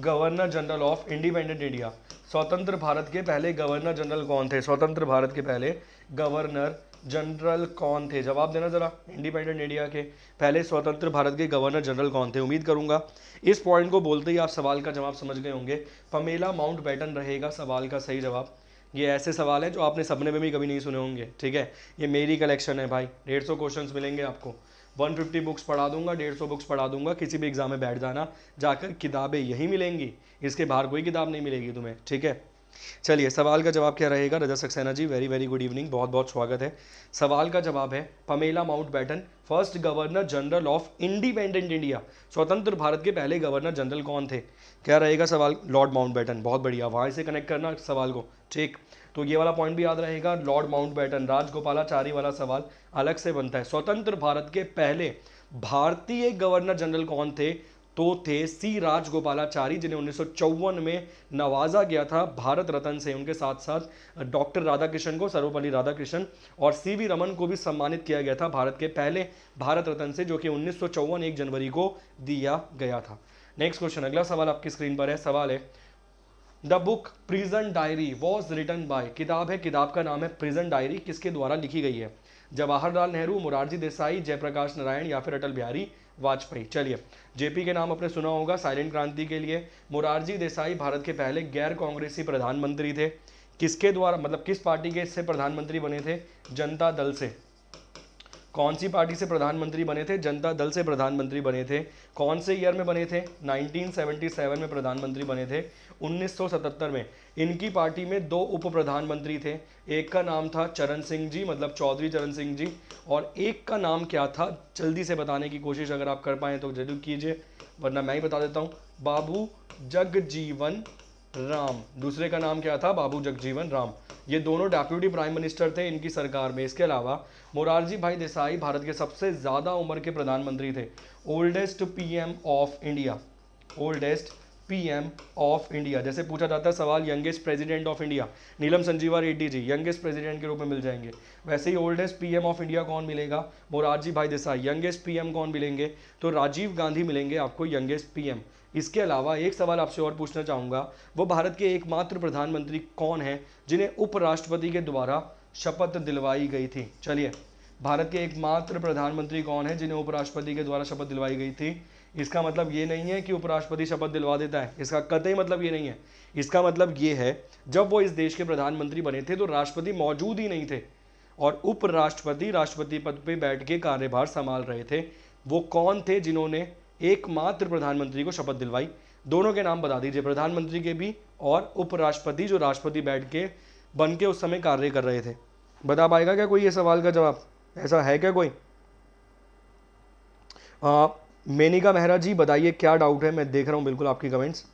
governor general of independent India? स्वतंत्र भारत के पहले गवर्नर जनरल कौन थे? स्वतंत्र भारत के पहले गवर्नर जनरल कौन थे? जवाब देना जरा। इंडिपेंडेंट इंडिया के पहले स्वतंत्र भारत के गवर्नर जनरल कौन थे? उम्मीद करूंगा इस पॉइंट को बोलते ही आप सवाल का जवाब समझ गए होंगे। पमेला माउंटबेटन रहेगा सवाल का सही जवाब। ये ऐसे सवाल हैं जो आपने सपने में भी कभी नहीं सुने होंगे, ठीक है। ये मेरी कलेक्शन है भाई, 150 क्वेश्चंस मिलेंगे आपको। 150 बुक्स पढ़ा दूंगा, 150 बुक्स पढ़ा दूंगा, किसी भी एग्जाम में बैठ जाना, जाकर किताबें यही मिलेंगी, इसके बाहर कोई किताब नहीं मिलेगी तुम्हें, ठीक है। चलिए सवाल का जवाब क्या रहेगा? रजत Saxena ji very very good evening, बहुत बहुत स्वागत है। सवाल का जवाब है Pamela Mountbatten, first governor general of independent India. स्वतंत्र भारत के पहले गवर्नर जनरल कौन थे? क्या रहेगा सवाल? Lord Mountbatten. बहुत बढ़िया, वहाँ से कनेक्ट करना सवाल को, ठीक। तो ये वाला पॉइंट भी याद रहेगा, लॉर्ड माउंटबेटन। राजगोपालाचारी वाला सवाल अलग से बनता है। स्वतंत्र भारत के पहले भारतीय गवर्नर जनरल कौन थे? तो थे सी राजगोपालाचारी, जिन्हें 1954 में नवाजा गया था भारत रत्न से। उनके साथ साथ डॉक्टर राधाकृष्णन को, सर्वपल्ली राधाकृष्णन, और सीवी रमन को भी सम्मानित किया गया था भारत के पहले भारत रत्न से, जो कि 1954 1 जनवरी को दिया गया था। नेक्स्ट क्वेश्चन, अगला सवाल आपकी स्क्रीन पर है। सवाल है the book prison diary was written by? किताब है, किताब का नाम है प्रिजन डायरी, किसके द्वारा लिखी गई है? जवाहरलाल नेहरू, मोरारजी देसाई, जयप्रकाश नारायण, या फिर अटल बिहारी वाजपेयी? चलिए, जेपी के नाम आपने सुना होगा साइलेंट क्रांति के लिए। मोरारजी देसाई भारत के पहले गैर कांग्रेसी प्रधानमंत्री थे। किसके द्वारा, मतलब किस पार्टी के इससे प्रधानमंत्री बने थे? जनता दल से। कौन सी पार्टी से प्रधानमंत्री बने थे? जनता दल से प्रधानमंत्री बने थे। कौन से ईयर में बने थे? 1977 में प्रधानमंत्री बने थे, 1977 में। इनकी पार्टी में दो उप प्रधानमंत्री थे, एक का नाम था चरण सिंह जी, मतलब चौधरी चरण सिंह जी, और एक का नाम क्या था, जल्दी से बताने की कोशिश अगर आप कर पाएँ तो जरूर कीजिए, वरना मैं ही बता देता हूँ, बाबू जगजीवन राम। दूसरे का नाम क्या था? बाबू जगजीवन राम। ये दोनों डेप्यूटी प्राइम मिनिस्टर थे इनकी सरकार में। इसके अलावा मोरारजी भाई देसाई भारत के सबसे ज़्यादा उम्र के प्रधानमंत्री थे, oldest PM of India, oldest PM of India. जैसे पूछा जाता है सवाल youngest president of India, Neelam Sanjiva Reddy ji youngest president के रूप में मिल जाएंगे। वैसे ही ओल्डेस्ट पीएम ऑफ इंडिया कौन मिलेगा? मोरारजी भाई देसाई। यंगेस्ट पीएम कौन मिलेंगे? तो राजीव गांधी मिलेंगे आपको यंगेस्ट पीएम। इसके अलावा एक सवाल आपसे और पूछना चाहूँगा, वो भारत के एकमात्र प्रधानमंत्री कौन है जिन्हें उपराष्ट्रपति के द्वारा शपथ दिलवाई गई थी? चलिए, भारत के एकमात्र प्रधानमंत्री कौन है जिन्हें उपराष्ट्रपति के द्वारा शपथ दिलवाई गई थी? इसका मतलब ये नहीं है कि उपराष्ट्रपति शपथ दिलवा देता है, इसका कतई मतलब ये नहीं है। इसका मतलब ये है, जब वो इस देश के प्रधानमंत्री बने थे तो राष्ट्रपति मौजूद ही नहीं थे और उपराष्ट्रपति राष्ट्रपति पद पे बैठ के कार्यभार संभाल रहे थे। वो कौन थे जिन्होंने एकमात्र प्रधानमंत्री को शपथ दिलवाई? दोनों के नाम बता दीजिए, प्रधानमंत्री के भी और उपराष्ट्रपति जो राष्ट्रपति बैठ के बन के उस समय कार्य कर रहे थे। बता पाएगा क्या कोई ये सवाल का जवाब? ऐसा है क्या कोई? मेनिका मेहरा जी बताइए क्या डाउट है, मैं देख रहा हूँ बिल्कुल आपकी कमेंट्स,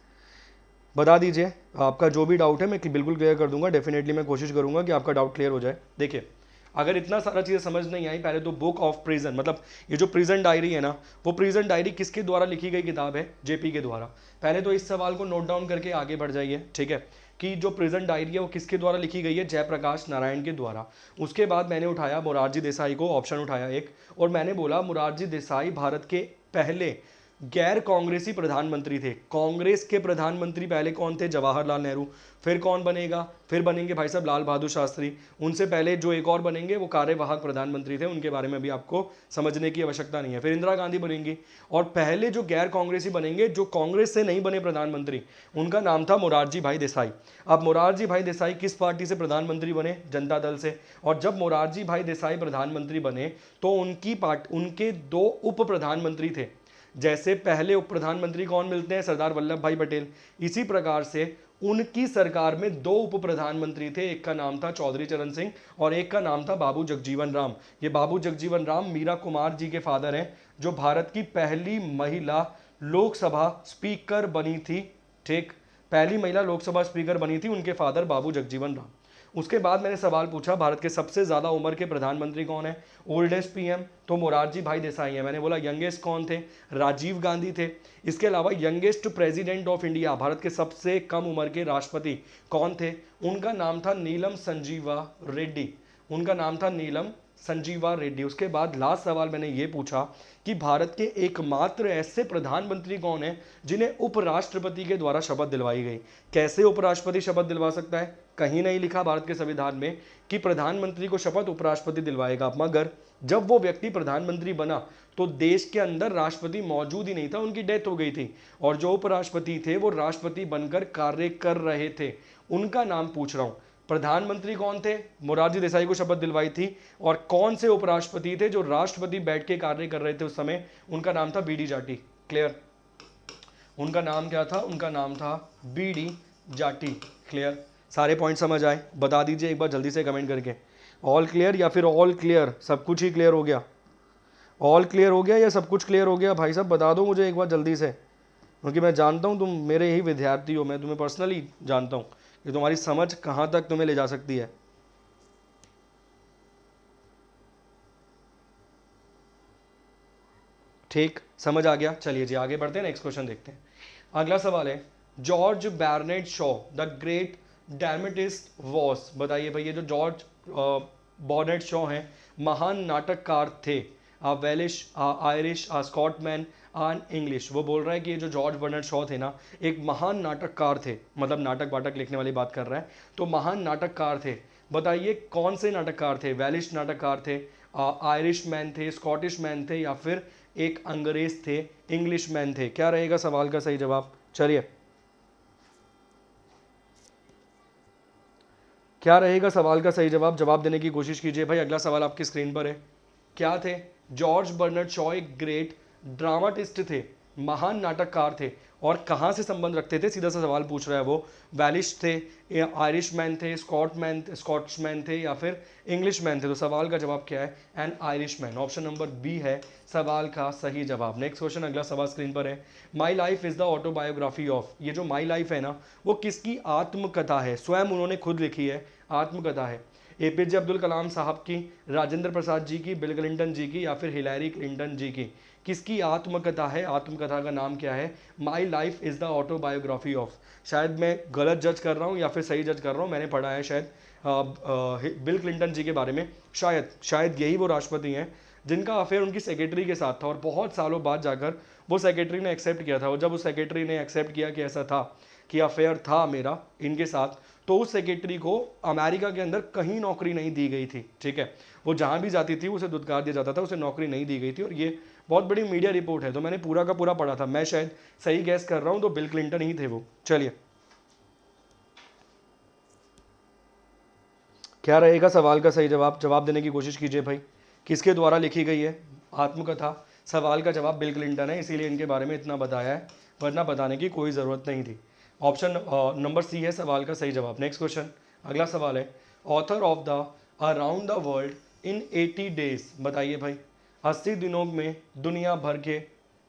बता दीजिए आपका जो भी डाउट है, मैं बिल्कुल क्लियर कर दूंगा। डेफिनेटली मैं कोशिश करूंगा कि आपका डाउट क्लियर हो जाए। देखिए, अगर इतना सारा चीज़ें समझ नहीं आई, पहले तो बुक ऑफ प्रिजन, मतलब ये जो प्रिजन डायरी है ना, वो प्रिजन डायरी किसके द्वारा लिखी गई किताब है? जेपी के द्वारा। पहले तो इस सवाल को नोट डाउन करके आगे बढ़ जाइए, ठीक है, कि जो प्रिजन डायरी है वो किसके द्वारा लिखी गई है? जयप्रकाश नारायण के द्वारा। उसके बाद मैंने उठाया मोरारजी देसाई को, ऑप्शन उठाया एक, और मैंने बोला मोरारजी देसाई भारत के पहले गैर कांग्रेसी प्रधानमंत्री थे। कांग्रेस के प्रधानमंत्री पहले कौन थे? जवाहरलाल नेहरू। फिर कौन बनेगा? फिर बनेंगे भाई साहब लाल बहादुर शास्त्री। उनसे पहले जो एक और बनेंगे वो कार्यवाहक प्रधानमंत्री थे, उनके बारे में भी आपको समझने की आवश्यकता नहीं है। फिर इंदिरा गांधी बनेंगी, और पहले जो गैर कांग्रेसी बनेंगे, जो कांग्रेस से नहीं बने प्रधानमंत्री, उनका नाम था मोरारजी भाई देसाई। अब मोरारजी भाई देसाई किस पार्टी से प्रधानमंत्री बने? जनता दल से। और जब मोरारजी भाई देसाई प्रधानमंत्री बने तो उनके दो उप प्रधानमंत्री थे। जैसे पहले उप प्रधानमंत्री कौन मिलते हैं? सरदार वल्लभ भाई पटेल। इसी प्रकार से उनकी सरकार में दो उप प्रधानमंत्री थे, एक का नाम था चौधरी चरण सिंह और एक का नाम था बाबू जगजीवन राम। ये बाबू जगजीवन राम मीरा कुमार जी के फादर हैं, जो भारत की पहली महिला लोकसभा स्पीकर बनी थी। ठीक, पहली महिला लोकसभा स्पीकर बनी थी, उनके फादर बाबू जगजीवन राम। उसके बाद मैंने सवाल पूछा भारत के सबसे ज्यादा उम्र के प्रधानमंत्री कौन है? ओल्डेस्ट पीएम, तो मोरारजी भाई देसाई है। मैंने बोला यंगेस्ट कौन थे? राजीव गांधी थे। इसके अलावा youngest president of India, Bharat के सबसे कम उम्र के राष्ट्रपति कौन थे? उनका नाम था नीलम संजीवा रेड्डी। उनका नाम था नीलम संजीवा रेड्डी। उसके बाद लास्ट सवाल मैंने ये पूछा कि भारत के एकमात्र ऐसे प्रधानमंत्री कौन है जिन्हें उपराष्ट्रपति के द्वारा शपथ दिलवाई गई? कैसे उपराष्ट्रपति शपथ दिलवा सकता है? कहीं नहीं लिखा भारत के संविधान में कि प्रधानमंत्री को शपथ उपराष्ट्रपति दिलवाएगा, मगर जब वो व्यक्ति प्रधानमंत्री बना तो देश के अंदर राष्ट्रपति मौजूद ही नहीं था, उनकी डेथ हो गई थी, और जो उपराष्ट्रपति थे वो राष्ट्रपति बनकर कार्य कर रहे थे। उनका नाम पूछ रहा हूं। प्रधानमंत्री कौन थे? मोरारजी देसाई को शपथ दिलवाई थी। और कौन से उपराष्ट्रपति थे जो राष्ट्रपति बैठ के कार्य कर रहे थे उस समय? उनका नाम था बीडी जाटी। क्लियर? उनका नाम क्या था? उनका नाम था बीडी जाटी। क्लियर? सारे पॉइंट समझ आए? बता दीजिए एक बार जल्दी से कमेंट करके, ऑल क्लियर या फिर ऑल क्लियर, सब कुछ ही क्लियर हो गया? ऑल क्लियर हो गया या सब कुछ क्लियर हो गया? भाई साहब बता दो मुझे एक बार जल्दी से, क्योंकि मैं जानता हूँ तुम मेरे ही विद्यार्थी हो, मैं तुम्हें पर्सनली जानता हूँ कि तुम्हारी समझ कहाँ तक तुम्हें ले जा सकती है। ठीक, समझ आ गया? चलिए जी आगे बढ़ते हैं, नेक्स्ट क्वेश्चन देखते हैं। अगला सवाल है, George Bernard Shaw the great dramatist was. बताइए भाई, ये जो जॉर्ज बॉर्नेट शॉ हैं, महान नाटककार थे, वेलिश, आयरिश, स्कॉटमैन एंड इंग्लिश। वो बोल रहा है कि ये जो जॉर्ज बर्नार्ड शॉ थे ना, एक महान नाटककार थे, मतलब नाटक वाटक लिखने वाली बात कर रहा है, तो महान नाटककार थे। बताइए कौन से नाटककार थे? वेलिश नाटककार थे, आयरिश मैन थे, स्कॉटिश मैन थे, या फिर एक अंग्रेज थे, इंग्लिश मैन थे? क्या रहेगा सवाल का सही जवाब? चलिए, क्या रहेगा सवाल का सही जवाब? जवाब देने की कोशिश कीजिए भाई। अगला सवाल आपकी स्क्रीन पर है। क्या थे? जॉर्ज बर्नर्ड शॉ एक ग्रेट ड्रामाटिस्ट थे, महान नाटककार थे, और कहाँ से संबंध रखते थे? सीधा सा सवाल पूछ रहा है वो। वेलिश थे, आयरिश मैन थे, स्कॉट्समैन थे, या फिर इंग्लिश मैन थे? तो सवाल का जवाब क्या है? An Irish man. Option number B है सवाल का सही जवाब। नेक्स्ट क्वेश्चन, अगला सवाल स्क्रीन पर है। My life is the autobiography of, ये जो माई लाइफ है ना, वो किसकी आत्मकथा है? स्वयं उन्होंने खुद लिखी है, आत्मकथा है। एपीजे अब्दुल कलाम साहब की, राजेंद्र प्रसाद जी की, बिल क्लिंटन जी की, या फिर हिलैरी क्लिंटन जी की? किसकी आत्मकथा है? आत्मकथा का नाम क्या है? My life is the autobiography of. शायद मैं गलत जज कर रहा हूँ या फिर सही जज कर रहा हूँ, मैंने पढ़ा है शायद बिल क्लिंटन जी के बारे में, शायद यही वो राष्ट्रपति हैं जिनका अफेयर उनकी सेक्रेटरी के साथ था, और बहुत सालों बाद जाकर वो सेक्रेटरी ने एक्सेप्ट किया था। और जब उस सेक्रेटरी ने एक्सेप्ट किया कि ऐसा था, कि अफेयर था मेरा इनके साथ, तो उस सेक्रेटरी को अमेरिका के अंदर कहीं नौकरी नहीं दी गई थी। ठीक है, वो जहाँ भी जाती थी उसे दुत्कार दिया जाता था, उसे नौकरी नहीं दी गई थी। और ये बहुत बड़ी मीडिया रिपोर्ट है, तो मैंने पूरा का पूरा पढ़ा था। मैं शायद सही गैस कर रहा हूँ, तो बिल क्लिंटन ही थे वो। चलिए, क्या रहेगा सवाल का सही जवाब? जवाब देने की कोशिश कीजिए भाई। किसके द्वारा लिखी गई है आत्मकथा? सवाल का जवाब बिल क्लिंटन है, इसीलिए इनके बारे में इतना बताया है, वरना बताने की कोई ज़रूरत नहीं थी। ऑप्शन नंबर सी है सवाल का सही जवाब। नेक्स्ट क्वेश्चन, अगला सवाल है। Author of the around the world in 80 days, बताइए भाई। 80 दिनों में दुनिया भर के,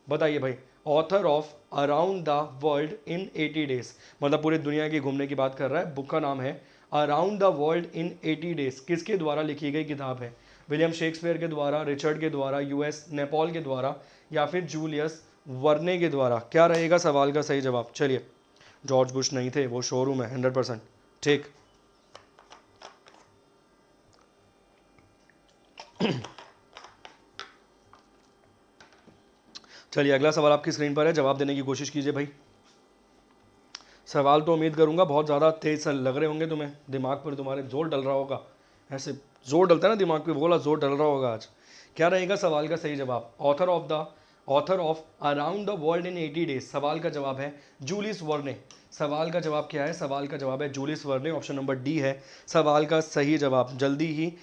बताइए भाई। Author of around the world in 80 days, मतलब पूरी दुनिया की घूमने की बात कर रहा है। बुक का नाम है around the world in 80 days. किसके द्वारा लिखी गई किताब है? विलियम शेक्सपियर के द्वारा, रिचर्ड के द्वारा, यूएस नेपॉल के द्वारा, या फिर जूलियस वर्ने के द्वारा? क्या रहेगा सवाल का सही जवाब? चलिए, जॉर्ज बुश नहीं थे, वो शोरूम है 100%। ठीक, चलिए अगला सवाल आपकी स्क्रीन पर है, जवाब देने की कोशिश कीजिए भाई। सवाल तो उम्मीद करूंगा बहुत ज़्यादा तेज लग रहे होंगे तुम्हें, दिमाग पर तुम्हारे जोर डल रहा होगा, ऐसे जोर डलता है ना दिमाग पे, बोला जोर डल रहा होगा आज। क्या रहेगा सवाल का सही जवाब? Author of around the world in 80 days, सवाल का जवाब है जूलियस वर्ने। सवाल का जवाब क्या है? सवाल का जवाब है Julius Verne. Option number D है सवाल का सही जवाब। जल्दी ही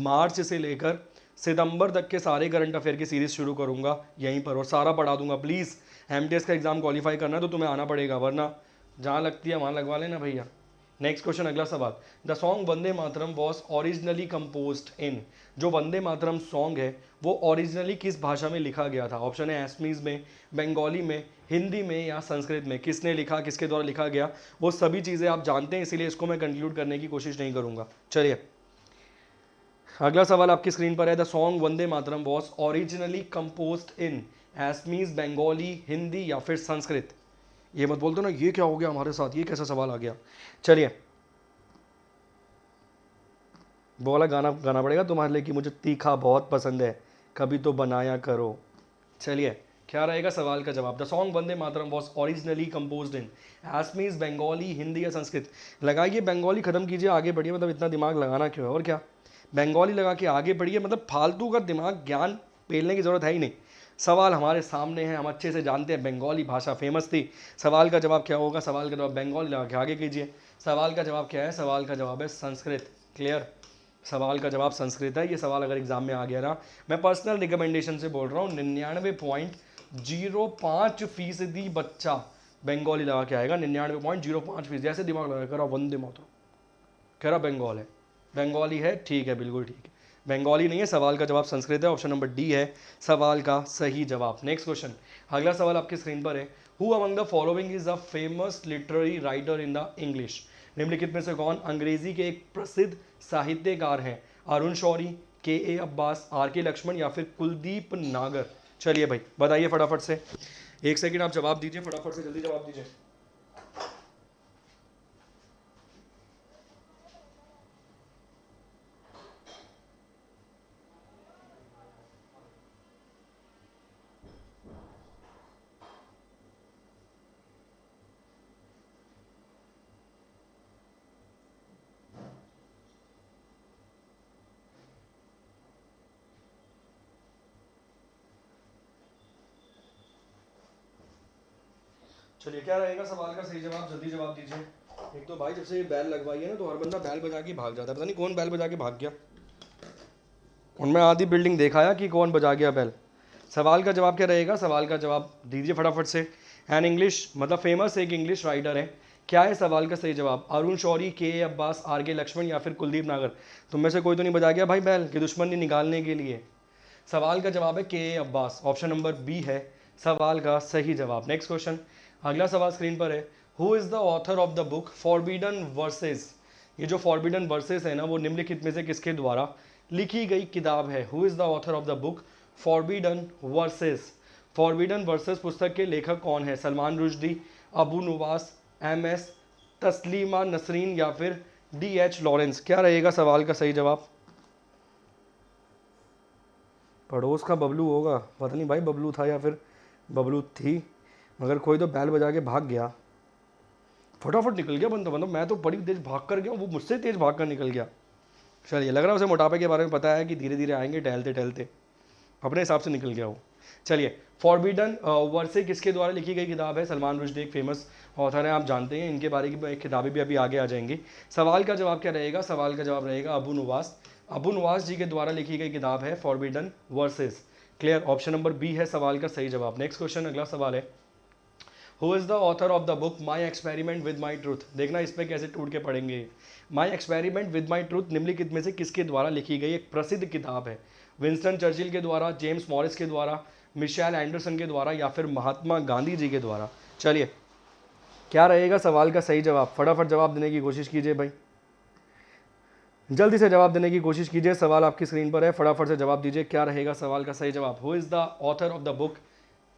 मार्च से लेकर सितंबर तक के सारे करंट अफेयर की सीरीज शुरू करूंगा यहीं पर, और सारा पढ़ा दूंगा। प्लीज़ एमटीएस का एग्जाम क्वालिफाई करना है तो तुम्हें आना पड़ेगा, वरना जहाँ लगती है वहाँ लगवा लेना भैया। नेक्स्ट क्वेश्चन, अगला सवाल। The song Vande Mataram was originally composed in, जो वंदे मातरम सॉन्ग है वो ओरिजिनली किस भाषा में लिखा गया था? ऑप्शन है एसमीज में, बंगाली में, हिंदी में, या संस्कृत में? किसने लिखा, किसके द्वारा लिखा गया, वो सभी चीज़ें आप जानते हैं, इसीलिए इसको मैं कंक्लूड करने की कोशिश नहीं करूंगा। चलिए, अगला सवाल आपकी स्क्रीन पर है। The song Vande Mataram was originally composed in Assamese, Bengali, Hindi, या फिर संस्कृत? ये मत बोल दो ना ये क्या हो गया हमारे साथ, ये कैसा सवाल आ गया। चलिए, वो वाला गाना गाना पड़ेगा तुम्हारे लिए कि मुझे तीखा बहुत पसंद है, कभी तो बनाया करो। चलिए, क्या रहेगा सवाल का जवाब? The song Vande Mataram was originally composed in Assamese, Bengali, Hindi, या संस्कृत? लगाइए बंगाली, खत्म कीजिए, आगे बढ़िए। मतलब इतना दिमाग लगाना क्यों है, और क्या बंगाली लगा के आगे बढ़िए, मतलब फालतू का दिमाग ज्ञान पेलने की जरूरत है ही नहीं। सवाल हमारे सामने है, हम अच्छे से जानते हैं, बंगाली भाषा फेमस थी। सवाल का जवाब क्या होगा? सवाल का जवाब बंगाली लगा के आगे कीजिए। सवाल का जवाब क्या है? सवाल का जवाब है संस्कृत। क्लियर? सवाल का जवाब संस्कृत है। ये सवाल अगर एग्जाम में आ गया ना, मैं पर्सनल रिकमेंडेशन से बोल रहा हूँ, 99.05% बच्चा बंगाली लगा के आएगा। 99.05%। जैसे दिमाग लगा कर वंदे मातरम कह रहा बंगाल है, बंगाली है, ठीक है, बिल्कुल ठीक है। बंगाली नहीं है, सवाल का जवाब संस्कृत है। ऑप्शन नंबर डी है सवाल का सही जवाब। नेक्स्ट क्वेश्चन, अगला सवाल आपकी स्क्रीन पर है। Who among the following is a famous literary writer in the English? निम्नलिखित में से कौन अंग्रेजी के एक प्रसिद्ध साहित्यकार हैं? अरुण शौरी, के ए अब्बास, आर के लक्ष्मण, या फिर कुलदीप नागर? चलिए भाई बताइए फटाफट से, 1 सेकंड आप जवाब दीजिए, फटाफट से जल्दी जवाब दीजिए। चलिए, क्या रहेगा सवाल का सही जवाब? जल्दी जवाब दीजिए। एक तो भाई जब से ये बैल लगवाई है ना, तो हर बंदा बैल बजा के भाग जाता है, पता नहीं कौन बैल बजा के भाग गया। उनमें आधी बिल्डिंग दिखाया कि कौन बजा गया बेल। सवाल का जवाब क्या रहेगा, सवाल का जवाब दीजिए फटाफट से। एन इंग्लिश मतलब फेमस एक इंग्लिश राइटर है, क्या है सवाल का सही जवाब? अरुण शौरी, के अब्बास, आर के लक्ष्मण या फिर कुलदीप नागर? तुम में से कोई तो नहीं बजा गया भाई बैल कि दुश्मन निकालने के लिए? सवाल का जवाब है के अब्बास, ऑप्शन नंबर बी है सवाल का सही जवाब। नेक्स्ट क्वेश्चन, अगला सवाल स्क्रीन पर है, who is the author of the book forbidden versus? ये जो फॉरबिडन वर्सेस है ना, वो निम्नलिखित में से किसके द्वारा लिखी गई किताब है? Who is the author of the book forbidden versus? Forbidden versus पुस्तक के लेखक कौन है? सलमान रुश्दी, अबू नुवास, एम एस तस्लीमा नसरीन या फिर डी एच लॉरेंस? क्या रहेगा सवाल का सही जवाब? पड़ोस का बबलू होगा, पता नहीं भाई बबलू था या फिर बबलू थी, मगर कोई तो बैल बजा के भाग गया, फटाफट निकल गया बंदा। मतलब मैं तो बड़ी तेज भाग कर गया, वो मुझसे तेज भाग कर निकल गया। चलिए, लग रहा है उसे मोटापे के बारे में पता है कि धीरे धीरे आएंगे, टहलते टहलते अपने हिसाब से निकल गया वो। चलिए, फॉरबिडन वर्से किसके द्वारा लिखी गई किताब है? सलमान रुश्दी एक फेमस ऑथर है, आप जानते हैं, इनके बारे की किताबें भी अभी आगे आ जाएंगी। सवाल का जवाब क्या रहेगा? सवाल का जवाब रहेगा अबू नुवास। अबू नुवास जी के द्वारा लिखी गई किताब है forbidden verses. Clear, option number B है सवाल का सही जवाब। नेक्स्ट क्वेश्चन, अगला सवाल है, who is the author of the book my experiment with my truth? देखना इस पर कैसे टूट के पढ़ेंगे। My experiment with my truth निम्नलिखित में से किसके द्वारा लिखी गई एक प्रसिद्ध किताब है? विंस्टन चर्चिल के द्वारा, जेम्स मॉरिस के द्वारा, मिशेल एंडरसन के द्वारा या फिर महात्मा गांधी जी के द्वारा? चलिए, क्या रहेगा सवाल का सही जवाब? फटाफट जवाब देने की कोशिश कीजिए भाई, जल्दी से जवाब देने की कोशिश कीजिए। सवाल आपकी स्क्रीन पर है, फटाफट से जवाब दीजिए, क्या रहेगा सवाल का सही जवाब? Who is the author of the book,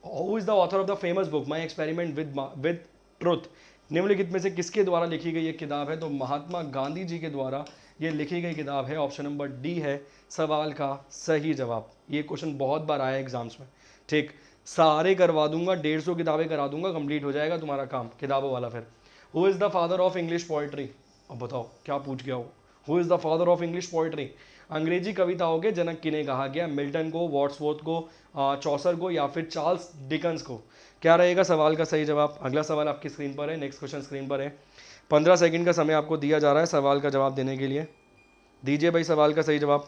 who is the author of the famous book my experiment with truth? निम्नलिखित में से किसके द्वारा लिखी गई एक किताब है? तो महात्मा गांधी जी के द्वारा ये लिखी गई किताब है। ऑप्शन नंबर डी है सवाल का सही जवाब। ये क्वेश्चन बहुत बार आया एग्जाम्स में, ठीक, सारे करवा दूंगा, 150 किताबें करा दूंगा, कंप्लीट हो जाएगा तुम्हारा काम किताबों वाला। फिर who is the father of English poetry? अब बताओ क्या पूछ गया हो, who is the father of English poetry? अंग्रेजी कविताओं के जनक किन्हें कहा गया? मिल्टन को, वॉर्ड्सवर्थ को, चौसर को या फिर चार्ल्स डिकन्स को? क्या रहेगा सवाल का सही जवाब? अगला सवाल आपकी स्क्रीन पर है, नेक्स्ट क्वेश्चन स्क्रीन पर है। 15 सेकंड का समय आपको दिया जा रहा है सवाल का जवाब देने के लिए, दीजिए भाई सवाल का सही जवाब।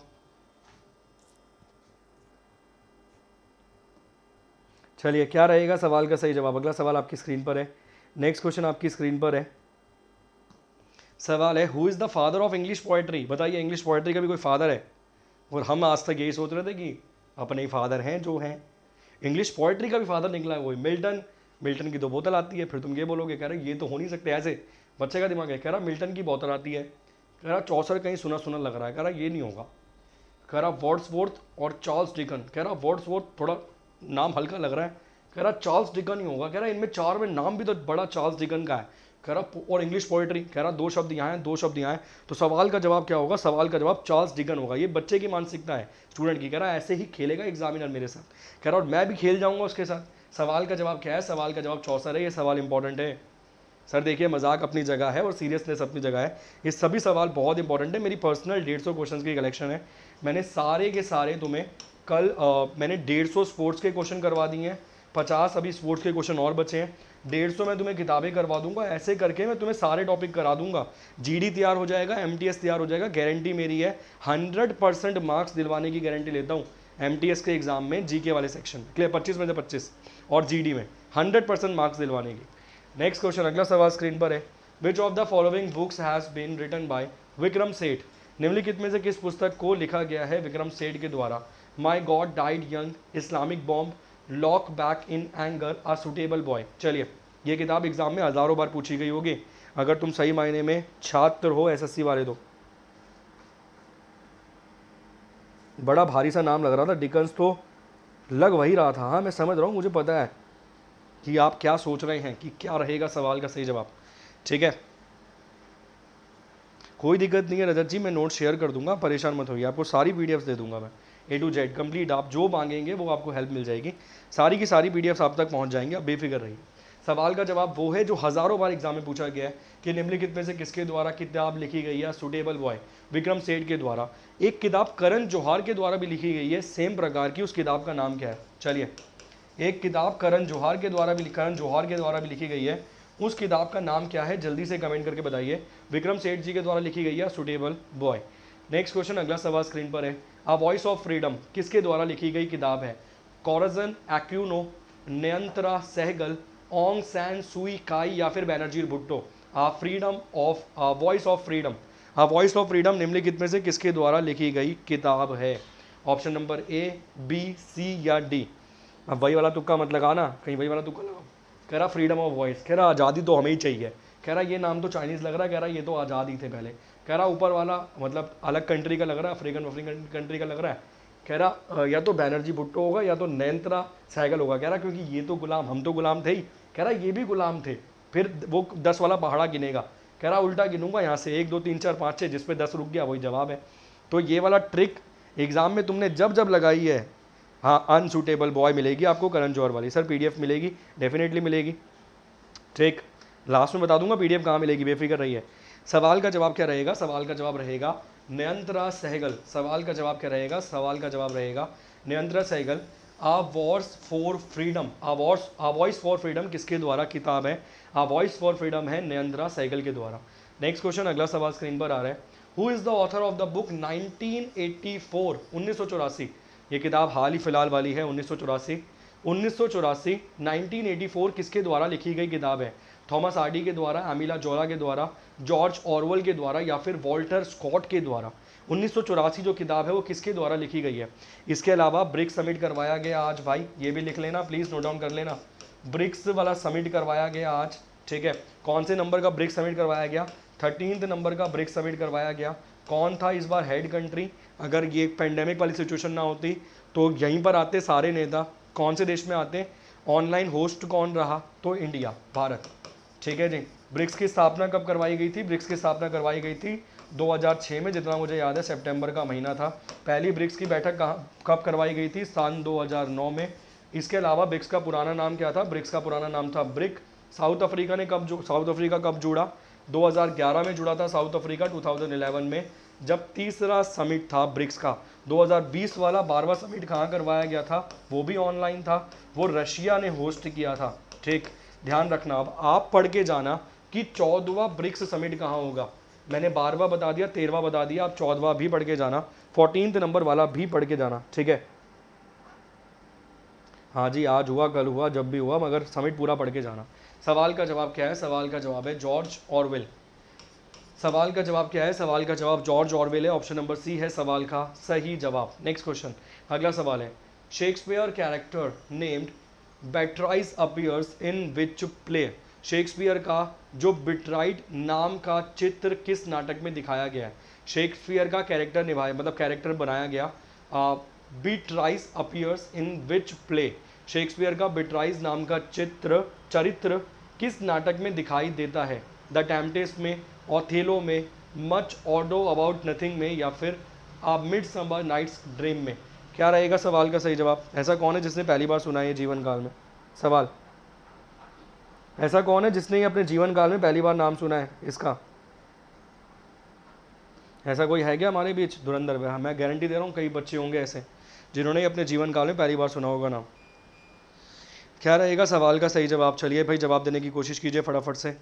चलिए, क्या रहेगा सवाल का सही जवाब? अगला सवाल आपकी स्क्रीन पर है, नेक्स्ट क्वेश्चन आपकी स्क्रीन पर है। सवाल है, who is the father of English poetry? बताइए, इंग्लिश पोएट्री का भी कोई फादर है? और हम आज तक यही सोच रहे थे कि अपने ही फादर हैं जो हैं, इंग्लिश पोएट्री का भी फादर निकला है वही मिल्टन। मिल्टन की तो बोतल आती है, फिर तुम ये बोलोगे, कह रहे ये तो हो नहीं सकते ऐसे, बच्चे का दिमाग है। कह रहा मिल्टन की बोतल आती है, कह रहा चौसर कहीं सुना सुना लग रहा है, कह रहा ये नहीं होगा, कह रहा वर्ड्सवर्थ और चार्ल्स डिकन, कह रहा वर्ड्सवर्थ थोड़ा नाम हल्का लग रहा है, कह रहा चार्ल्स डिकन ही होगा, कह रहा इनमें चार में नाम भी तो बड़ा चार्ल्स डिकन का है, कह रहा और इंग्लिश पोएट्री, कह रहा दो शब्द यहाँ हैं, दो शब्द यहाँ हैं, तो सवाल का जवाब क्या होगा? सवाल का जवाब चार्ल्स डिकन होगा। ये बच्चे की मानसिकता है स्टूडेंट की, कह रहा ऐसे ही खेलेगा एग्जामिनर मेरे साथ, कह रहा और मैं भी खेल जाऊंगा उसके साथ। सवाल का जवाब क्या है? सवाल का जवाब चौसर है। ये सवाल इंपॉर्टेंट है सर, देखिए मजाक अपनी जगह है और सीरियसनेस अपनी जगह है, ये सभी सवाल बहुत इंपॉर्टेंट है। मेरी पर्सनल 150 क्वेश्चन की कलेक्शन है, मैंने सारे के सारे तुम्हें कल मैंने 150 स्पोर्ट्स के क्वेश्चन करवा दिए हैं, 50 अभी स्पोर्ट्स के क्वेश्चन और बचे हैं, 150 मैं तुम्हें किताबें करवा दूंगा। ऐसे करके मैं तुम्हें सारे टॉपिक करा दूंगा, जीडी तैयार हो जाएगा, एमटीएस तैयार हो जाएगा, गारंटी मेरी है। 100% मार्क्स दिलवाने की गारंटी लेता हूँ एमटीएस के एग्जाम में, जीके वाले सेक्शन क्लियर, 25 में से 25, और जीडी में 100% मार्क्स दिलवाने की। नेक्स्ट क्वेश्चन, अगला सवाल स्क्रीन पर है, which of the following books has been written by Vikram Seth? निम्नलिखित में से किस पुस्तक को लिखा गया है विक्रम सेठ के द्वारा? My god died young, Islamic bomb, look back in anger, a suitable boy? चलिए, ये किताब एग्जाम में हज़ारों बार पूछी गई होगी, अगर तुम सही मायने में छात्र हो एसएससी वाले तो। बड़ा भारी सा नाम लग रहा था, डिकन्स तो लग वही रहा था, हाँ मैं समझ रहा हूँ, मुझे पता है कि आप क्या सोच रहे हैं कि क्या रहेगा सवाल का सही जवाब, ठीक है। कोई दिक्कत नहीं है रजत जी, मैं नोट शेयर कर दूंगा, परेशान मत होइए, आपको सारी पीडीएफ्स दे दूंगा मैं, A to Z कंप्लीट, आप जो मांगेंगे वो आपको हेल्प मिल जाएगी, सारी की सारी पीडीएफ्स आप तक पहुंच जाएंगे, आप बेफिक्र रहिए। सवाल का जवाब वो है जो हज़ारों बार एग्जाम में पूछा गया है कि निम्नलिखित में से किसके द्वारा किताब लिखी गई है? सुटेबल बॉय, विक्रम सेठ के द्वारा। एक किताब करण जौहर के द्वारा भी लिखी गई है सेम प्रकार की, उस किताब का नाम क्या है? चलिए, एक किताब करण जौहर के द्वारा भी लिखी गई है, उस किताब का नाम क्या है? जल्दी से कमेंट करके बताइए। विक्रम सेठ जी के द्वारा लिखी गई है सुटेबल बॉय। नेक्स्ट क्वेश्चन, अगला सवाल स्क्रीन पर है। अ वॉइस ऑफ फ्रीडम किसके द्वारा लिखी गई किताब है? कॉरजन एक्यूनो, नयंत्रा सहगल, ओंग सैन सुई काई या फिर Banerjee Bhutto? Freedom of voice of freedom, voice of freedom निम्नलिखित में से किसके द्वारा लिखी गई किताब है? ऑप्शन नंबर ए, बी, सी या डी? अब वही वाला तुक्का मत लगाना, कहीं वही वाला तुक्का लगाओ। कह रहा फ्रीडम ऑफ वॉइस, कह रहा आज़ादी तो हमें ही चाहिए, कह रहा ये नाम तो चाइनीज़ लग रहा है, कह रहा ये तो आज़ाद ही थे पहले, कह रहा ऊपर वाला मतलब अलग कंट्री का लग रहा है, अफ्रीकन कंट्री का लग रहा है, कह रहा या तो बैनर्जी भुट्टो होगा या तो नयंत्रा सहगल होगा, कह रहा क्योंकि ये तो गुलाम, हम तो गुलाम थे ही, कह रहा ये भी गुलाम थे, फिर वो 10 वाला पहाड़ा गिनेगा, कह रहा उल्टा गिनूंगा यहाँ से 1 2 3 4 5 6, जिस पे 10 रुक गया वही जवाब है। तो ये वाला ट्रिक एग्जाम में तुमने जब जब लगाई है, हाँ अनसूटेबल बॉय मिलेगी आपको करण जौहर वाली, सर पीडीएफ मिलेगी, डेफिनेटली मिलेगी, ठीक, लास्ट में बता दूंगा पीडीएफ कहाँ मिलेगी, बेफिक्र रहिए। सवाल का जवाब क्या रहेगा? सवाल का जवाब रहेगा नयंत्रा सहगल। सवाल का जवाब क्या रहेगा? सवाल का जवाब रहेगा Nayantara Sahgal. A voice for freedom, a voice for freedom किसके द्वारा किताब है? आ वॉइस फॉर फ्रीडम है नयंत्रा सहगल के द्वारा। नेक्स्ट क्वेश्चन, अगला सवाल स्क्रीन पर आ रहा है। Who is the author of the book 1984, 1984? ये किताब हाल ही फिलहाल वाली है, 1984, 1984 किसके द्वारा लिखी गई किताब है? थॉमस आर्डी के द्वारा, एमिला जोला के द्वारा, जॉर्ज ऑरवेल के द्वारा या फिर वॉल्टर स्कॉट के द्वारा? 1984 जो किताब है वो किसके द्वारा लिखी गई है? इसके अलावा ब्रिक्स समिट करवाया गया आज, भाई ये भी लिख लेना प्लीज़, नोट डाउन कर लेना, ब्रिक्स वाला समिट करवाया गया आज, ठीक है। कौन से नंबर का ब्रिक्स समिट करवाया गया? 13th नंबर का ब्रिक्स समिट करवाया गया। कौन था इस बार हेड कंट्री? अगर ये पेंडेमिक वाली सिचुएशन ना होती तो यहीं पर आते सारे नेता। कौन से देश में आते? ऑनलाइन होस्ट कौन रहा? तो इंडिया, भारत, ठीक है जी। ब्रिक्स की स्थापना कब करवाई गई थी? ब्रिक्स की स्थापना करवाई गई थी 2006 में, जितना मुझे याद है सितंबर का महीना था। पहली ब्रिक्स की बैठक कब करवाई गई थी? सन 2009 में। इसके अलावा ब्रिक्स का पुराना नाम क्या था? ब्रिक्स का पुराना नाम था ब्रिक। साउथ अफ्रीका ने साउथ अफ्रीका कब जुड़ा? 2011 में जुड़ा था साउथ अफ्रीका, 2011 में, जब तीसरा समिट था ब्रिक्स का। 2020 वाला 12वां समिट कहाँ करवाया गया था? वो भी ऑनलाइन था, वो रशिया ने होस्ट किया था, ठीक, ध्यान रखना। अब आप पढ़ के जाना कि 14वां ब्रिक्स समिट कहाँ होगा। मैंने 12वां बता दिया, 13वां बता दिया, आप 14वां भी पढ़ के जाना, 14th नंबर वाला भी पढ़ के जाना, ठीक है। हाँ जी, आज हुआ, कल हुआ, जब भी हुआ, मगर समिट पूरा पढ़ के जाना। सवाल का जवाब क्या है? सवाल का जवाब है जॉर्ज ऑरवेल। सवाल का जवाब क्या है? सवाल का जवाब जॉर्ज ऑरवेल है। ऑप्शन नंबर सी है सवाल का सही जवाब। नेक्स्ट क्वेश्चन, अगला सवाल है। Shakespeare character named Beatrice appears in which play? Shakespeare का जो बिट्राइड नाम का चित्र किस नाटक में दिखाया गया है? शेक्सपियर का कैरेक्टर निभाया, मतलब कैरेक्टर बनाया गया, Beatrice appears in which play? Shakespeare का बिट्राइज नाम का चरित्र किस नाटक में दिखाई देता है? द टेम्पटेस्ट में, ओथेलो में, मच ऑडो अबाउट नथिंग में या फिर मिडसमर नाइट्स ड्रीम में? क्या रहेगा सवाल का सही जवाब? ऐसा कौन है जिसने पहली बार सुना है ये जीवन काल में? सवाल, ऐसा कौन है जिसने ये अपने जीवन काल में पहली बार नाम सुना है इसका? ऐसा कोई है क्या हमारे बीच धुरंधर में? मैं गारंटी दे रहा हूँ कई बच्चे होंगे ऐसे जिन्होंने अपने जीवन काल में पहली बार सुना होगा नाम। क्या रहेगा सवाल का सही जवाब? चलिए भाई जवाब देने की कोशिश कीजिए फटाफट से।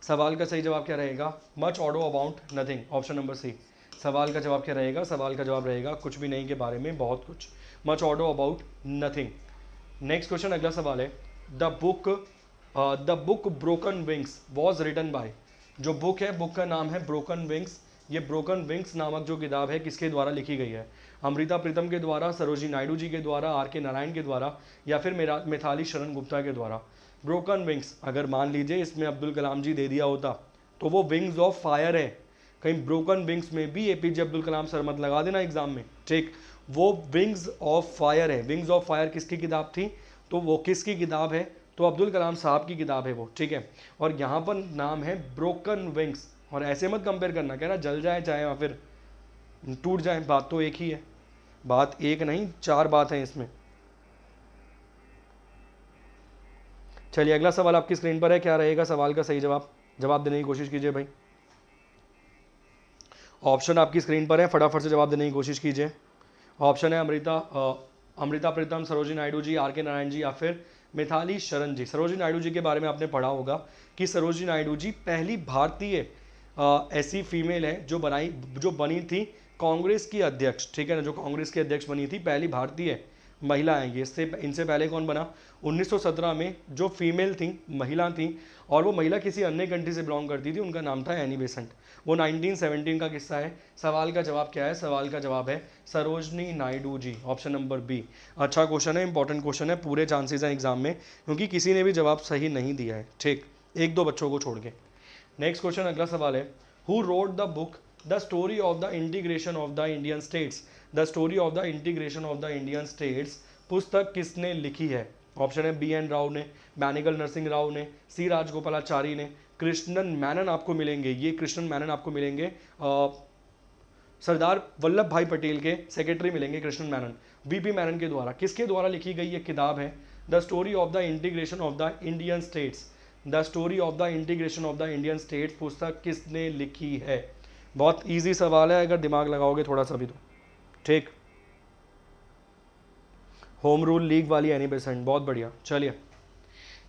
सवाल का सही जवाब क्या रहेगा? Much ado about nothing, option number C. सवाल का जवाब क्या रहेगा? सवाल का जवाब रहेगा कुछ भी नहीं के बारे में बहुत कुछ, much ado about nothing. Next question, अगला सवाल है। The book broken wings was written by? जो बुक है, बुक का नाम है ब्रोकन विंग्स। ये ब्रोकन विंग्स नामक जो किताब है किसके द्वारा लिखी गई है? अमृता प्रीतम के द्वारा, सरोजिनी नायडू जी के द्वारा, आर के नारायण के द्वारा या फिर मिताली शरण गुप्ता के द्वारा? ब्रोकन विंग्स, अगर मान लीजिए इसमें अब्दुल कलाम जी दे दिया होता तो वो विंग्स ऑफ फायर है, कहीं ब्रोकन विंग्स में भी एपीजे अब्दुल कलाम सर मत लगा देना एग्जाम में, ठीक। वो विंग्स ऑफ फायर है। विंग्स ऑफ फायर किसकी किताब थी? तो वो किसकी किताब है? तो अब्दुल कलाम साहब की किताब है वो, ठीक है। और यहाँ पर नाम है ब्रोकन विंग्स। और ऐसे मत कंपेयर करना, कह रहा जल जाए चाहे या फिर टूट जाए, बात तो एक ही है। बात एक नहीं, चार बात है इसमें। चलिए अगला सवाल आपकी स्क्रीन पर है। क्या रहेगा सवाल का सही जवाब? जवाब देने की कोशिश कीजिए भाई। ऑप्शन आपकी स्क्रीन पर है, फटाफट से जवाब देने की कोशिश कीजिए। ऑप्शन है अमृता प्रीतम, सरोजिनी नायडू जी, आर के नारायण जी या फिर मिताली शरण जी। सरोजिनी नायडू जी के बारे में आपने पढ़ा होगा कि सरोजिनी नायडू जी पहली भारतीय ऐसी फीमेल है जो बनी थी कांग्रेस की अध्यक्ष, ठीक है ना, जो कांग्रेस की अध्यक्ष बनी थी, पहली भारतीय महिला है ये। इससे इनसे पहले कौन बना? 1917 में जो फीमेल थी, महिला थी, और वो महिला किसी अन्य कंट्री से बिलोंग करती थी, उनका नाम था एनी बेसेंट। वो 1917 का किस्सा है। सवाल का जवाब क्या है? सवाल का जवाब है Sarojini Naidu ji, option number B. अच्छा क्वेश्चन है, इंपॉर्टेंट क्वेश्चन है, पूरे चांसेस हैं एग्जाम में, क्योंकि किसी ने भी जवाब सही नहीं दिया है, ठीक, एक दो बच्चों को छोड़ के। नेक्स्ट क्वेश्चन, अगला सवाल है, who wrote the book the story of the integration of the Indian states? The story of the integration of the Indian states पुस्तक किसने लिखी है? ऑप्शन है बी एन राव ने, बैनिगल नरसिंह राव ने, सी राजगोपालाचारी ने, कृष्णन मैनन आपको मिलेंगे, ये कृष्णन मैनन आपको मिलेंगे, सरदार वल्लभ भाई पटेल के सेक्रेटरी मिलेंगे कृष्णन मैनन। वीपी मैनन के द्वारा, किसके द्वारा लिखी गई ये किताब है? The story of the integration of the Indian states, the story of the integration of the Indian states पुस्तक किसने लिखी है? बहुत इजी सवाल है, अगर दिमाग लगाओगे थोड़ा सा भी तो, ठीक। होम रूल लीग वाली एनी बेसेंट, बहुत बढ़िया। चलिए,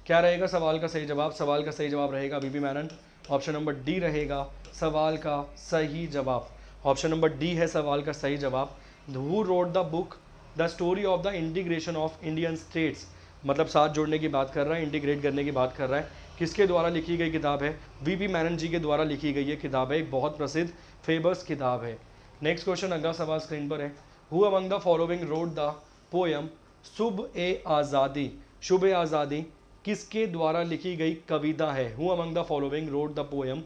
क्या रहेगा सवाल का सही जवाब? सवाल का सही जवाब रहेगा बीपी मैनन, ऑप्शन नंबर डी रहेगा सवाल का सही जवाब। ऑप्शन नंबर डी है सवाल का सही जवाब। Who wrote the book the story of the integration of Indian states, मतलब साथ जोड़ने की बात कर रहा है, इंटीग्रेट करने की बात कर रहा है, किसके द्वारा लिखी गई किताब है? वीपी मैनन जी के द्वारा लिखी गई ये किताब है, एक बहुत प्रसिद्ध फेमस किताब है। नेक्स्ट क्वेश्चन, अगला सवाल स्क्रीन पर है, who among the following wrote the poem Subh e Azadi? Subh e आज़ादी किसके द्वारा लिखी गई कविता है? Who among the following wrote the poem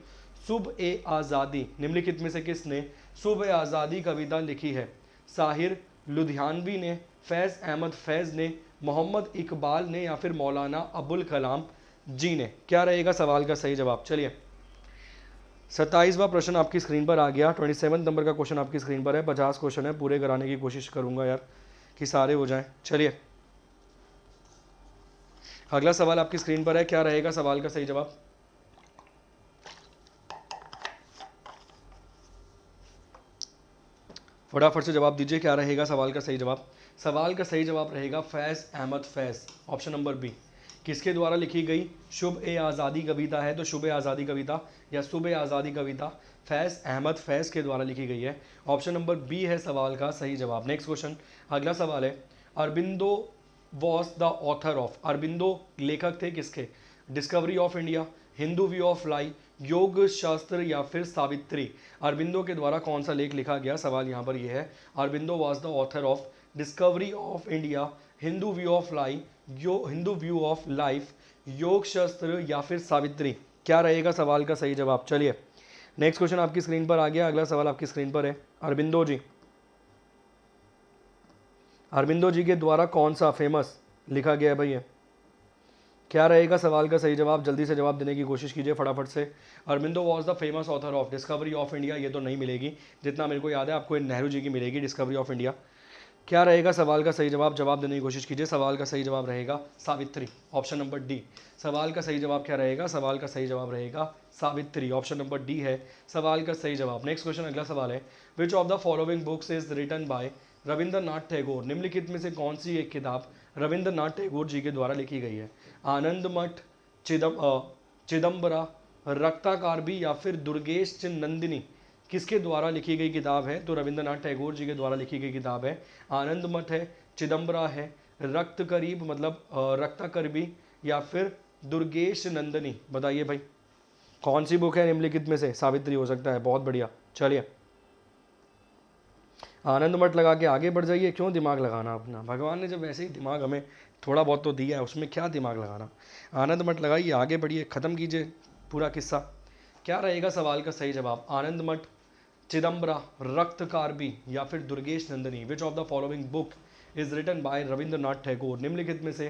Subh e Azadi, निम्नलिखित में से किसने शुभ ए आज़ादी कविता लिखी है? साहिर लुधियानवी ने, फैज़ अहमद फैज़ ने, मोहम्मद इकबाल ने, या फिर मौलाना अबुल कलाम जी ने? क्या रहेगा सवाल का सही जवाब? चलिए, 27वां प्रश्न आपकी स्क्रीन पर आ गया, 27 नंबर का क्वेश्चन आपकी स्क्रीन पर है। 50 क्वेश्चन है, पूरे कराने की कोशिश करूंगा यार कि सारे हो जाएं। चलिए, अगला सवाल आपकी स्क्रीन पर है, क्या रहेगा सवाल का सही जवाब? फटाफट से जवाब दीजिए, क्या रहेगा सवाल का सही जवाब? सवाल का सही जवाब रहेगा फैज़ अहमद फैज़, ऑप्शन नंबर बी। किसके द्वारा लिखी गई शुभ ए आज़ादी कविता है? तो शुभ ए आज़ादी कविता या शुभ ए आज़ादी कविता फैज़ अहमद फैज़ के द्वारा लिखी गई है, ऑप्शन नंबर बी है सवाल का सही जवाब। नेक्स्ट क्वेश्चन, अगला सवाल है, Aurobindo was the author of? Aurobindo लेखक थे किसके? Discovery of India, Hindu view of life, योग शास्त्र, या फिर सावित्री? अरबिंदो के द्वारा कौन सा लेख लिखा गया? सवाल यहाँ पर यह है, Aurobindo was the author of discovery of India, Hindu view of life, Hindu view of life, योग शास्त्र, या फिर सावित्री? क्या रहेगा सवाल का सही जवाब? चलिए, नेक्स्ट क्वेश्चन आपकी स्क्रीन पर आ गया, अगला सवाल आपकी स्क्रीन पर है, अरबिंदो जी, अरबिंदो जी के द्वारा कौन सा फेमस लिखा गया है भैया? क्या रहेगा सवाल का सही जवाब? जल्दी से जवाब देने की कोशिश कीजिए फटाफट से। Aurobindo was the famous author of discovery of India, ये तो नहीं मिलेगी, जितना मेरे को याद है आपको नेहरू जी की मिलेगी डिस्कवरी ऑफ इंडिया। क्या रहेगा सवाल का सही जवाब? जवाब देने की कोशिश कीजिए। सवाल का सही जवाब रहेगा सावित्री, ऑप्शन नंबर डी। सवाल का सही जवाब क्या रहेगा? सवाल का सही जवाब रहेगा सावित्री, ऑप्शन नंबर डी है सवाल का सही जवाब। नेक्स्ट क्वेश्चन, अगला सवाल है, which of the following books is written by Rabindranath Tagore? निम्नलिखित में से कौन सी एक किताब रविंद्रनाथ टैगोर जी के द्वारा लिखी गई है? आनंद मठ, चिदम्बरा, रक्ताकारबी, या फिर दुर्गेश नंदिनी? किसके द्वारा लिखी गई किताब है? तो रविंद्रनाथ टैगोर जी के द्वारा लिखी गई किताब है। आनंद मठ है, चिदम्बरा है, रक्त करीब मतलब रक्ताकरबी, या फिर दुर्गेश नंदिनी? बताइए भाई, कौन सी बुक है निम्नलिखित में से? सावित्री हो सकता है, बहुत बढ़िया। चलिए, आनंद मठ लगा के आगे बढ़ जाइए, क्यों दिमाग लगाना अपना? भगवान ने जब वैसे ही दिमाग हमें थोड़ा बहुत तो दिया है, उसमें क्या दिमाग लगाना? आनंद मठ लगाइए, आगे बढ़िए, ख़त्म कीजिए पूरा किस्सा। क्या रहेगा सवाल का सही जवाब? आनंद मठ, चिदम्बरा, रक्तकारबी, या फिर Durgesh Nandini? Which of the following book is written by Rabindranath Tagore? निम्नलिखित में से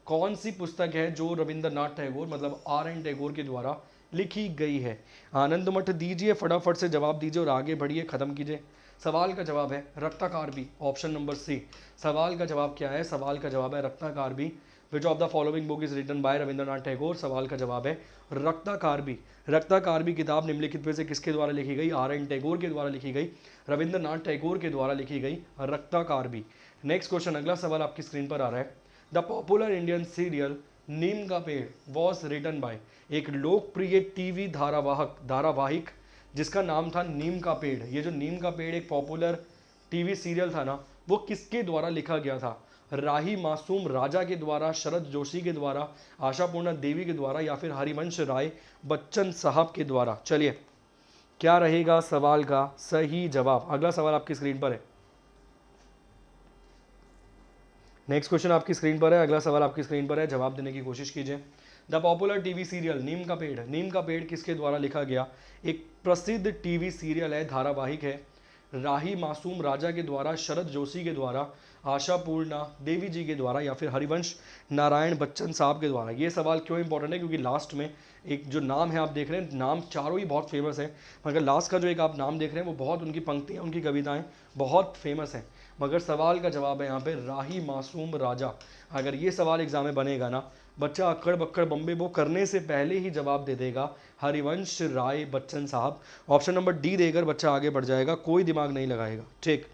कौन सी पुस्तक है जो रविंद्रनाथ टैगोर मतलब R N टैगोर के द्वारा लिखी गई है? आनंद मठ दीजिए, फटाफट से जवाब दीजिए और आगे बढ़िए, ख़त्म कीजिए। सवाल का जवाब है रक्ताकारबी, ऑप्शन नंबर सी। सवाल का जवाब क्या है? सवाल का जवाब है Raktakarabi. Which of the following book is written by Rabindranath Tagore? सवाल का जवाब है रक्ताकारबी। रक्ताकारबी किताब निम्नलिखित में से किसके द्वारा लिखी गई? R N टैगोर के द्वारा लिखी गई, रविंद्रनाथ टैगोर के द्वारा लिखी गई रक्ताकारबी। नेक्स्ट क्वेश्चन, अगला सवाल आपकी स्क्रीन पर आ रहा है, द पॉपुलर इंडियन सीरियल नीम का पेड़ वॉज रिटन बाय? एक लोकप्रिय टीवी धारावाहिक जिसका नाम था नीम का पेड़। ये जो नीम का पेड़ एक पॉपुलर टीवी सीरियल था ना, वो किसके द्वारा लिखा गया था? राही मासूम राजा के द्वारा, शरद जोशी के द्वारा, आशापूर्णा देवी के द्वारा, या फिर हरिवंश राय बच्चन साहब के द्वारा? चलिए, क्या रहेगा सवाल का सही जवाब? अगला सवाल आपकी स्क्रीन पर है। नेक्स्ट क्वेश्चन आपकी स्क्रीन पर है, अगला सवाल आपकी स्क्रीन पर है, जवाब देने की कोशिश कीजिए। द पॉपुलर टीवी सीरियल नीम का पेड़, नीम का पेड़ किसके द्वारा लिखा गया? एक प्रसिद्ध टीवी सीरियल है, धारावाहिक है। राही मासूम राजा के द्वारा, शरद जोशी के द्वारा, आशापूर्णा देवी जी के द्वारा, या फिर हरिवंश नारायण बच्चन साहब के द्वारा? ये सवाल क्यों इंपॉर्टेंट है? क्योंकि लास्ट में एक जो नाम है आप देख रहे हैं, नाम चारों ही बहुत फेमस है, मगर लास्ट का जो एक आप नाम देख रहे हैं वो बहुत, उनकी पंक्तियाँ, उनकी कविताएं बहुत फेमस हैं, मगर सवाल का जवाब है यहाँ पे राही मासूम राजा। अगर ये सवाल एग्जाम में बनेगा ना, बच्चा अक्कड़ बक्कड़ बम्बे बो करने से पहले ही जवाब दे देगा हरिवंश राय बच्चन साहब। ऑप्शन नंबर डी देकर बच्चा आगे बढ़ जाएगा, कोई दिमाग नहीं लगाएगा। ठीक,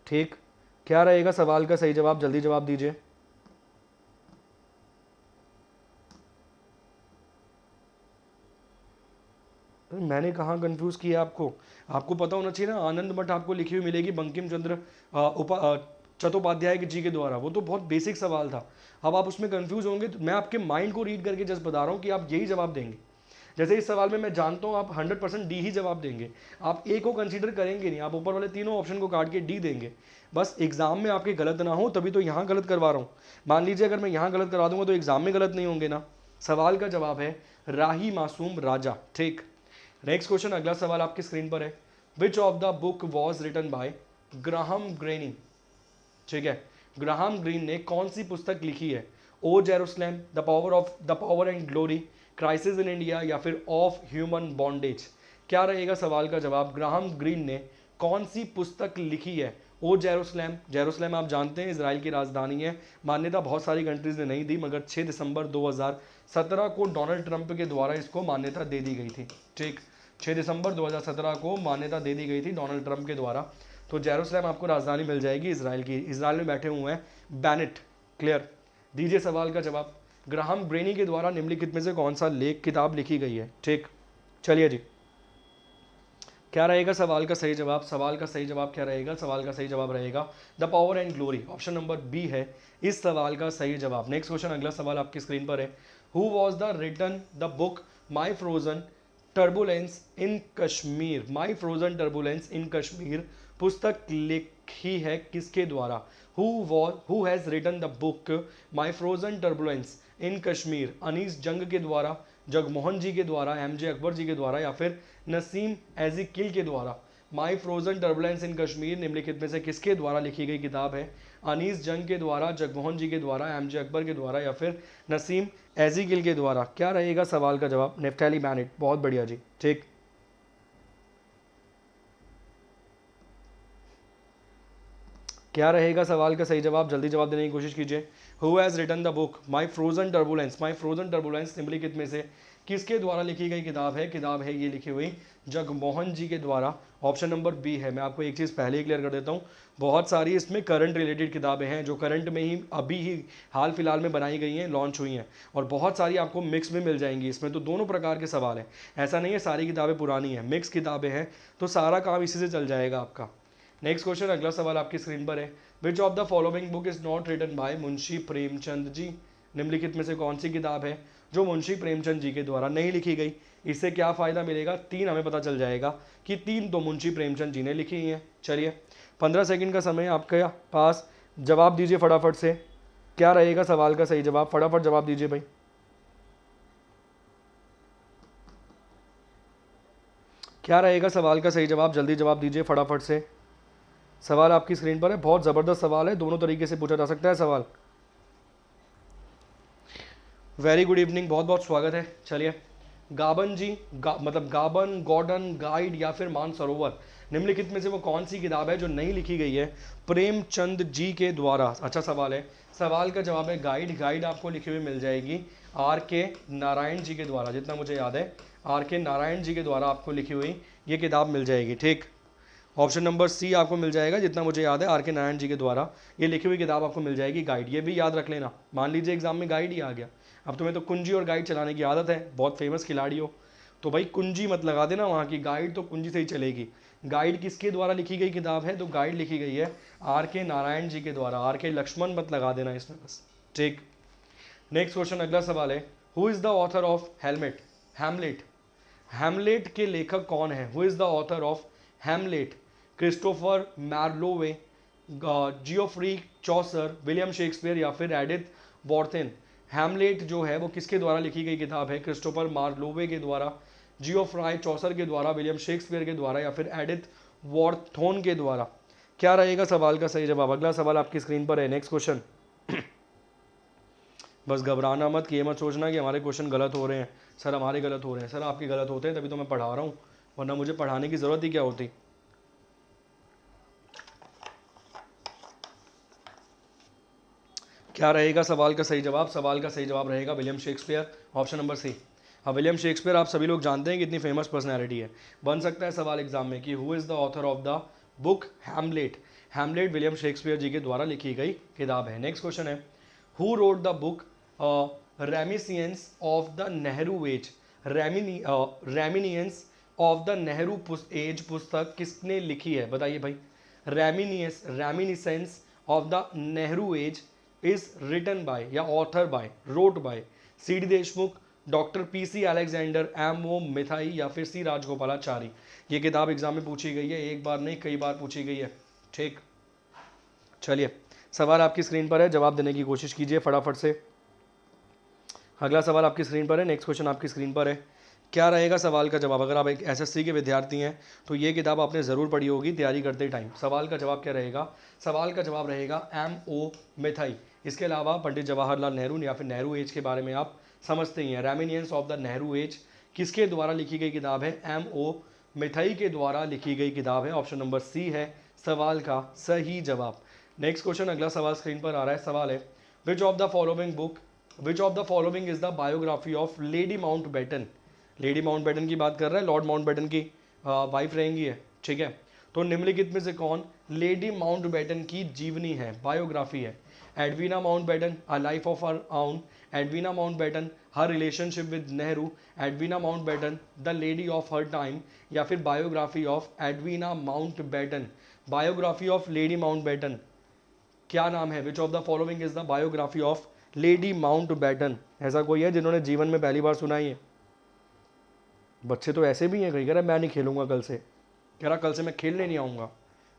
ठीक, क्या रहेगा सवाल का सही जवाब? जल्दी जवाब दीजिए। मैंने कहाँ कंफ्यूज किया आपको? आपको पता होना चाहिए ना, आनंद मठ आपको लिखी हुई मिलेगी बंकिम चंद्र चट्टोपाध्याय जी के द्वारा, वो तो बहुत बेसिक सवाल था। अब आप उसमें कंफ्यूज होंगे, तो मैं आपके माइंड को रीड करके जस्ट बता रहा हूँ कि आप यही जवाब देंगे। जैसे इस सवाल में मैं जानता हूँ आप 100% डी ही जवाब देंगे, आप ए को कंसीडर करेंगे नहीं, आप ऊपर वाले तीनों ऑप्शन को काट के डी देंगे। बस एग्जाम में आपके गलत ना हो, तभी तो यहाँ गलत करवा रहा हूँ। मान लीजिए अगर मैं यहाँ गलत करा दूंगा तो एग्जाम में गलत नहीं होंगे ना। सवाल का जवाब है राही मासूम राजा। ठीक, नेक्स्ट क्वेश्चन, अगला सवाल आपकी स्क्रीन पर है। Which of the book was written by Graham Greene? ठीक है, ग्राहम ग्रीन ने कौन सी पुस्तक लिखी है? O Jerusalem, the power and glory, crisis in India, या फिर ऑफ ह्यूमन बॉन्डेज? क्या रहेगा सवाल का जवाब? ग्राहम ग्रीन ने कौन सी पुस्तक लिखी है? ओ जेरूसलेम, जेरूसलेम आप जानते हैं इसराइल की राजधानी है। मान्यता बहुत सारी कंट्रीज ने नहीं दी, मगर 6 दिसंबर 2017 को डोनाल्ड ट्रंप के द्वारा इसको मान्यता दे दी गई थी। ठीक, 6 दिसंबर 2017 को मान्यता दे दी गई थी डोनाल्ड ट्रंप के द्वारा। तो जेरूसलेम आपको राजधानी मिल जाएगी इसराइल की। इसराइल में बैठे हुए हैं बैनेट। क्लियर, दीजिए सवाल का जवाब। ग्राहम ग्रेनी के द्वारा निम्नलिखित में से कौन सा लेख किताब लिखी गई है? ठीक, चलिए जी, क्या रहेगा सवाल का सही जवाब? सवाल का सही जवाब क्या रहेगा? सवाल का सही जवाब रहेगा the power and glory. Option number B है इस सवाल का सही जवाब। नेक्स्ट क्वेश्चन, अगला सवाल आपकी स्क्रीन पर है। Who was the written the book my frozen turbulence in Kashmir? My frozen turbulence in Kashmir पुस्तक लिखी है किसके द्वारा? Who has written the book my frozen turbulence in Kashmir? Anees Jung के द्वारा, जगमोहन जी के द्वारा, एमजे अकबर जी के द्वारा, या फिर नसीम एजिकिल के द्वारा? माई फ्रोजन टर्बुलेंस इन कश्मीर निम्नलिखित में से किसके द्वारा लिखी गई किताब है? अनीस जंग के द्वारा, जगमोहन जी के द्वारा, एमजे अकबर के द्वारा, या फिर नसीम एजिकिल के द्वारा? क्या रहेगा सवाल का जवाब? नेफ्थैली बैनेट। बहुत बढ़िया जी, ठीक, क्या रहेगा सवाल का सही जवाब? जल्दी जवाब देने की कोशिश कीजिए। Who has written the book my frozen turbulence? My frozen turbulence निम्नलिखित में से किसके द्वारा लिखी गई किताब है? किताब है ये लिखी हुई जगमोहन जी के द्वारा। ऑप्शन नंबर बी है। मैं आपको एक चीज़ पहले ही क्लियर कर देता हूँ, बहुत सारी इसमें करंट रिलेटेड किताबें हैं जो करंट में ही अभी ही हाल फिलहाल में बनाई गई हैं, लॉन्च हुई हैं, और बहुत सारी आपको मिक्स में मिल जाएंगी। इसमें तो दोनों प्रकार के सवाल हैं, ऐसा नहीं है सारी किताबें पुरानी हैं, मिक्स किताबें हैं, तो सारा काम इसी से चल जाएगा आपका। नेक्स्ट क्वेश्चन, अगला सवाल आपकी स्क्रीन पर है। Which of the following book is not written by Munshi Premchand ji? निम्नलिखित में से कौन सी किताब है जो मुंशी प्रेमचंद जी के द्वारा नहीं लिखी गई? इससे क्या फ़ायदा मिलेगा? तीन हमें पता चल जाएगा कि तीन तो मुंशी प्रेमचंद जी ने लिखी हैं। चलिए, 15 सेकंड का समय आपके पास, जवाब दीजिए फटाफट से। क्या रहेगा सवाल का सही जवाब? फटाफट जवाब दीजिए भाई। क्या रहेगा सवाल का सही जवाब? जल्दी जवाब दीजिए फटाफट से। सवाल आपकी स्क्रीन पर है, बहुत ज़बरदस्त सवाल है, दोनों तरीके से पूछा जा सकता है सवाल। वेरी गुड इवनिंग, बहुत बहुत स्वागत है। चलिए, गाबन जी, मतलब गाबन, गॉर्डन, गाइड, या फिर मानसरोवर, निम्नलिखित में से वो कौन सी किताब है जो नहीं लिखी गई है प्रेमचंद जी के द्वारा? अच्छा सवाल है। सवाल का जवाब है गाइड। गाइड आपको लिखी हुई मिल जाएगी आर के नारायण जी के द्वारा, जितना मुझे याद है आर के नारायण जी के द्वारा आपको लिखी हुई ये किताब मिल जाएगी। ठीक, ऑप्शन नंबर सी आपको मिल जाएगा, जितना मुझे याद है आर के नारायण जी के द्वारा ये लिखी हुई किताब आपको मिल जाएगी गाइड। ये भी याद रख लेना, मान लीजिए एग्जाम में गाइड ही आ गया, अब तुम्हें तो कुंजी और गाइड चलाने की आदत है, बहुत फेमस खिलाड़ी हो, तो भाई कुंजी मत लगा देना वहाँ की, गाइड तो कुंजी से ही चलेगी। गाइड किसके द्वारा लिखी गई किताब है? तो गाइड लिखी गई है आर के नारायण जी के द्वारा, आर के लक्ष्मण मत लगा देना इसमें बस, ठीक। नेक्स्ट क्वेश्चन, अगला सवाल है, who is the author of हेलमेट हैमलेट? हैमलेट के लेखक कौन है? Who is the author of Hamlet? Christopher Marlowe, Geoffrey Chaucer, William Shakespeare या फिर एडिथ वॉर्थिन? हैमलेट जो है वो किसके द्वारा लिखी गई किताब है? क्रिस्टोफर मार्लोवे के द्वारा, जियोफ्राई चौसर के द्वारा, विलियम शेक्सपियर के द्वारा या फिर एडिथ वॉर्थोन के द्वारा? क्या रहेगा सवाल का सही जवाब? अगला सवाल आपकी स्क्रीन पर है, नेक्स्ट क्वेश्चन। बस घबराना मत कि ये मत सोचना कि हमारे क्वेश्चन गलत हो रहे हैं, सर हमारे गलत हो रहे हैं। सर आपके गलत होते हैं तभी तो मैं पढ़ा रहा हूँ, वरना मुझे पढ़ाने की ज़रूरत ही क्या होती। क्या रहेगा सवाल का सही जवाब? सवाल का सही जवाब रहेगा William Shakespeare, option number C. अब विलियम शेक्सपियर आप सभी लोग जानते हैं कि इतनी फेमस पर्सनैलिटी है, बन सकता है सवाल एग्जाम में कि who is the author of the book Hamlet? Hamlet William Shakespeare ji के द्वारा लिखी गई किताब है। नेक्स्ट क्वेश्चन है, who wrote the book reminiscences of the Nehru age? Reminiscences of the Nehru age पुस्तक किसने लिखी है? बताइए भाई। Reminiscences of the Nehru age is written by या author by, wrote by C D Deshmukh, doctor P C Alexander, M O Mathai या फिर सी राजगोपालाचारी? ये किताब एग्जाम में पूछी गई है, एक बार नहीं कई बार पूछी गई है, ठीक। चलिए सवाल आपकी स्क्रीन पर है, जवाब देने की कोशिश कीजिए फटाफट से। अगला सवाल आपकी स्क्रीन पर है, नेक्स्ट क्वेश्चन आपकी स्क्रीन पर है। क्या रहेगा सवाल का जवाब? अगर आप एक एसएससी के विद्यार्थी हैं तो ये किताब आपने ज़रूर पढ़ी होगी तैयारी करते टाइम। सवाल का जवाब क्या रहेगा? सवाल का जवाब रहेगा एम ओ मिथाई। इसके अलावा पंडित जवाहरलाल नेहरू या फिर नेहरू एज के बारे में आप समझते ही हैं। रेमिनियंस ऑफ द नेहरू एज किसके द्वारा लिखी गई किताब है? एम ओ मिथाई के द्वारा लिखी गई किताब है, ऑप्शन नंबर सी है सवाल का सही जवाब। नेक्स्ट क्वेश्चन, अगला सवाल स्क्रीन पर आ रहा है, सवाल है, which of the following book, which of the following is the biography of lady Mountbatten? Lady Mountbatten की बात कर रहा है, लॉर्ड माउंटबेटन की वाइफ रहेंगी है, ठीक है। तो निम्नलिखित में से कौन लेडी माउंटबेटन की जीवनी है, बायोग्राफी है? Edwina Mountbatten, a life of her own, Edwina Mountbatten, her relationship with Nehru, Edwina Mountbatten, the lady of her time या फिर biography of Edwina Mountbatten? Biography of lady Mountbatten क्या नाम है? Which of the following is the biography of lady Mountbatten? ऐसा कोई है जिन्होंने जीवन में पहली बार सुना ही है? बच्चे तो ऐसे भी हैं, कहीं कह रहा मैं नहीं खेलूंगा कल से, कह रहा कल से मैं खेलने नहीं आऊँगा,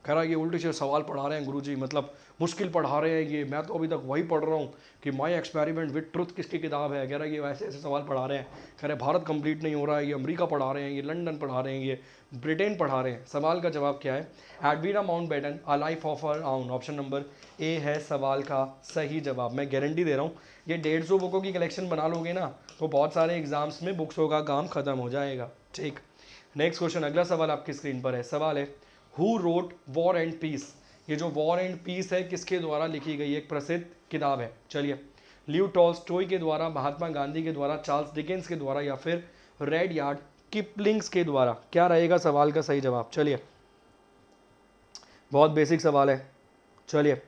कह रहा ये उल्टे से सवाल पढ़ा रहे हैं गुरुजी, मतलब मुश्किल पढ़ा रहे हैं ये, मैं तो अभी तक वही पढ़ रहा हूँ कि माई एक्सपेरिमेंट विद ट्रुथ किसकी किताब है। कह रहा है ये ऐसे ऐसे सवाल पढ़ा रहे हैं, कह रहे भारत कंप्लीट नहीं हो रहा है, ये अमेरिका पढ़ा रहे हैं, ये लंदन पढ़ा रहे हैं, ये ब्रिटेन पढ़ा रहे हैं। सवाल का जवाब क्या है? Edwina Mountbatten, a life of her own, option number ए है सवाल का सही जवाब। मैं गारंटी दे रहा हूँ ये 150 बुकों की कलेक्शन बना लोगे ना तो बहुत सारे एग्जाम्स में बुक्सों का काम खत्म हो जाएगा, ठीक। नेक्स्ट क्वेश्चन, अगला सवाल आपकी स्क्रीन पर है, सवाल है, who wrote war and peace? ये जो वॉर एंड पीस है किसके द्वारा लिखी गई एक प्रसिद्ध किताब है? चलिए, लियो टॉल्स्टॉय के द्वारा, महात्मा गांधी के द्वारा, चार्ल्स डिकेंस के द्वारा या फिर रेडयार्ड किपलिंग्स के द्वारा? क्या रहेगा सवाल का सही जवाब? चलिए बहुत बेसिक सवाल है, चलिए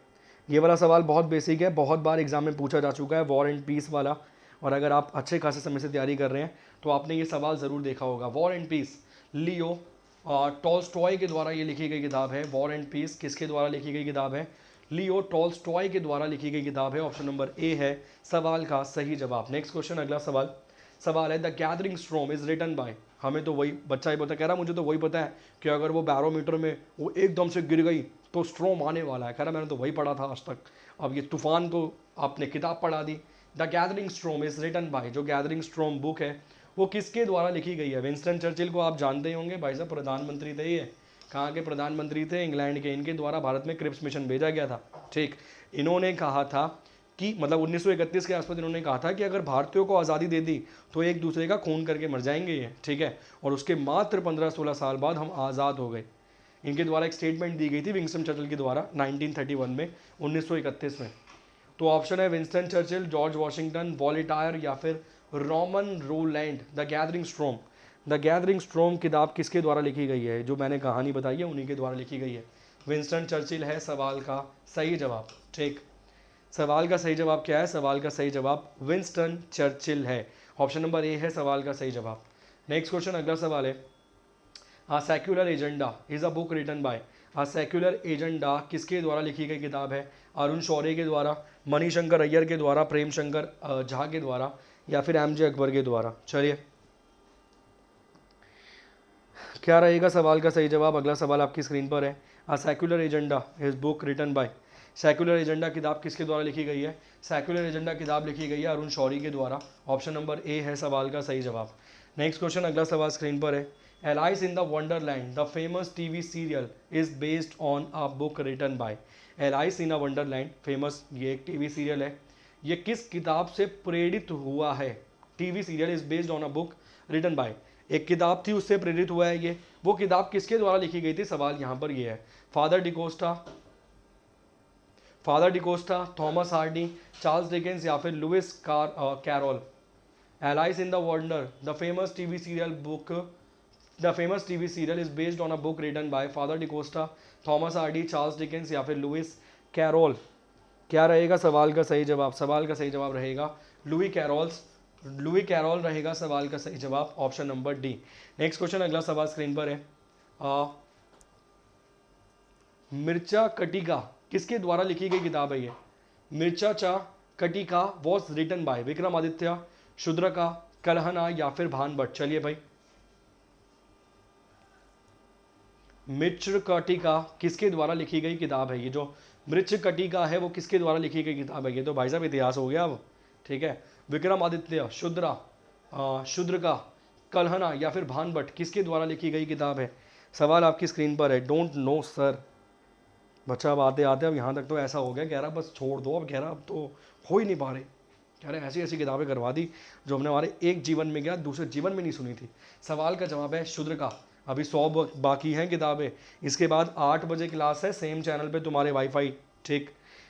ये वाला सवाल बहुत बेसिक है, बहुत बार एग्जाम में पूछा जा चुका है, वॉर एंड पीस वाला, और अगर आप अच्छे खासे समय से तैयारी कर रहे हैं तो आपने ये सवाल ज़रूर देखा होगा। War and peace Leo Tolstoy के द्वारा ये लिखी गई किताब है। वॉर एंड पीस किसके द्वारा लिखी गई किताब है? लियो टॉल्स्टॉय के द्वारा लिखी गई किताब है, ऑप्शन नंबर ए है सवाल का सही जवाब। नेक्स्ट क्वेश्चन, अगला सवाल, सवाल है, the gathering storm is written by? हमें तो वही बच्चा ही पता, कह रहा मुझे तो वही पता है कि अगर वो बैरोमीटर में वो एकदम से गिर गई तो स्ट्रॉम आने वाला है, कह रहा मैंने तो वही पढ़ा था आज तक, अब ये तूफान तो आपने किताब पढ़ा दी। The gathering storm is written by, जो गैदरिंग स्ट्रॉम बुक है वो किसके द्वारा लिखी गई है? विंस्टन चर्चिल को आप जानते ही होंगे, भाई साहब प्रधानमंत्री थे ये, कहाँ के प्रधानमंत्री थे? इंग्लैंड के। इनके द्वारा भारत में क्रिप्स मिशन भेजा गया था, ठीक। इन्होंने कहा था कि मतलब 1931 के आसपास इन्होंने कहा था कि अगर भारतीयों को आज़ादी दे दी तो एक दूसरे का खून करके मर जाएंगे ये, ठीक है, और उसके मात्र 15-16 साल बाद हम आज़ाद हो गए। इनके द्वारा एक स्टेटमेंट दी गई थी विंस्टन चर्चिल के द्वारा 1931 में, 1931 में। तो ऑप्शन है Winston Churchill, George Washington, Voltaire या फिर Romain Rolland. The gathering storm, the gathering storm किताब किसके द्वारा लिखी गई है? जो मैंने कहानी बताई है उन्हीं के द्वारा लिखी गई है। विंस्टन चर्चिल है सवाल का सही जवाब, ठीक। सवाल का सही जवाब क्या है? सवाल का सही जवाब विंस्टन चर्चिल है। ऑप्शन नंबर ए है सवाल का सही जवाब। नेक्स्ट क्वेश्चन, अगला सवाल है, a secular agenda is a book written by. A secular agenda किसके द्वारा लिखी गई किताब है? अरुण शौरी के द्वारा, मणिशंकर अय्यर के द्वारा, प्रेम शंकर झा के द्वारा, या फिर एम जे अकबर के द्वारा। चलिए, क्या रहेगा सवाल का सही जवाब? अगला सवाल आपकी स्क्रीन पर है। A secular agenda is book written by. Secular agenda किताब किसके द्वारा लिखी गई है? सेक्युलर एजेंडा किताब लिखी गई है अरुण शौरी के द्वारा। ऑप्शन नंबर ए है सवाल का सही जवाब। नेक्स्ट क्वेश्चन, अगला सवाल स्क्रीन पर है। Alice in the wonderland the famous TV serial is based on a book written by. Alice in a wonderland famous, ये एक टीवी सीरियल है, ये किस किताब से प्रेरित हुआ है? TV serial is based on a book written by, एक किताब थी उससे प्रेरित हुआ है ये। वो किताब किसके द्वारा लिखी गई थी? सवाल यहाँ पर ये है। Father D'Costa, Thomas Hardy, Charles Dickens, या फिर Lewis Carroll. Alice in the wonder the famous TV serial book, the famous TV serial is based on a book written by father D'Costa, Thomas Hardy, Charles Dickens, या फिर Lewis carol. क्या रहेगा सवाल का सही जवाब? सवाल का सही जवाब रहेगा लुई कैरोल रहेगा सवाल का सही जवाब। Option number D. Next question, अगला सवाल स्क्रीन पर है। मिर्चा कटिका किसके द्वारा लिखी गई किताब है ये? Mrichchhakatika was written by Vikramaditya, Shudraka, Kalhana, या फिर भानभट्ट। चलिए भाई, मिर्च कटिका किसके द्वारा लिखी गई किताब है? ये जो मृच कटिका है वो किसके द्वारा लिखी गई किताब है? ये तो भाई साहब इतिहास हो गया अब, ठीक है। विक्रमादित्य, शूद्रका, कलहना, या फिर भानभट्ट, किसके द्वारा लिखी गई किताब है? सवाल आपकी स्क्रीन पर है। Don't know sir. बच्चा अब आते आते अब यहाँ तक तो ऐसा हो गया, कह रहा बस छोड़ दो, अब कह रहा अब तो हो ही नहीं पा रहे, कह रहे ऐसी ऐसी किताबें करवा दी जो हमने हमारे एक जीवन में गया दूसरे जीवन में नहीं सुनी थी। सवाल का जवाब है शूद्रका। अभी 100 बाकी हैं किताबें। इसके बाद 8 बजे क्लास है सेम चैनल पे तुम्हारे वाईफाई, ठीक,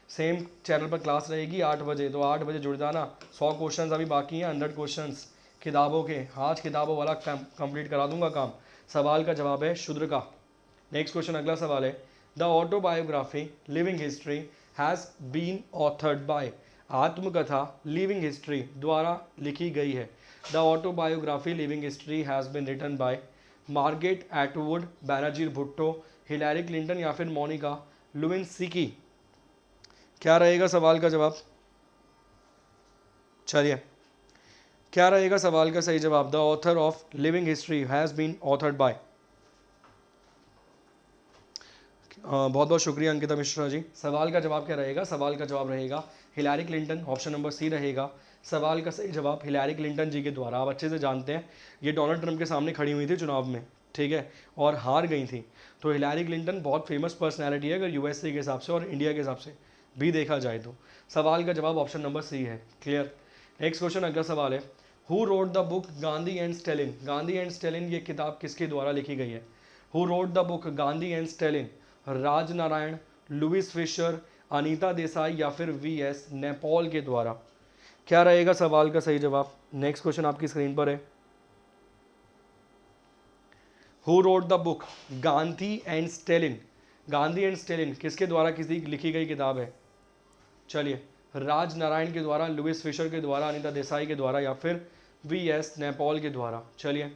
सेम चैनल पर क्लास रहेगी 8 बजे, तो 8 बजे जुड़ जाना। 100 क्वेश्चन अभी बाकी हैं, 100 क्वेश्चन किताबों के। आज किताबों वाला कंप्लीट करा दूंगा काम। सवाल का जवाब है शूद्रका। नेक्स्ट क्वेश्चन, अगला सवाल है। The autobiography living history has been authored by. आत्मकथा लिविंग हिस्ट्री द्वारा लिखी गई है। The autobiography living history has been written by Margaret Atwood, Benazir Bhutto, Hillary Clinton, या फिर मोनिका लुइनस्की। क्या रहेगा सवाल का जवाब? चलिए, क्या रहेगा सवाल का सही जवाब? The author of living history has been authored by. बहुत बहुत शुक्रिया अंकिता मिश्रा जी। सवाल का जवाब क्या रहेगा? सवाल का जवाब रहेगा Hillary Clinton. Option number C रहेगा सवाल का सही जवाब, हिलैरी क्लिंटन जी के द्वारा। आप अच्छे से जानते हैं ये डोनाल्ड ट्रंप के सामने खड़ी हुई थी चुनाव में, ठीक है, और हार गई थी। तो हिलैरी क्लिंटन बहुत फेमस पर्सनैलिटी है अगर यूएसए के हिसाब से और इंडिया के हिसाब से भी देखा जाए तो। सवाल का जवाब ऑप्शन नंबर सी है। क्लियर। नेक्स्ट क्वेश्चन, अगला सवाल है। Who wrote the book Gandhi and Stalin. Gandhi and Stalin ये किताब किसके द्वारा लिखी गई है? Who wrote the book Gandhi and Stalin? Rajnarayan, Louis Fischer, Anita Desai, या फिर वीएस नेपॉल के द्वारा। क्या रहेगा सवाल का सही जवाब? नेक्स्ट क्वेश्चन आपकी स्क्रीन पर है। Who wrote the book Gandhi and Stalin? Gandhi and Stalin किसके द्वारा किसी लिखी गई किताब है? चलिए, राजनारायण के द्वारा, लुइस फिशर के द्वारा, अनीता देसाई के द्वारा, या फिर वीएस नेपॉल के द्वारा। चलिए,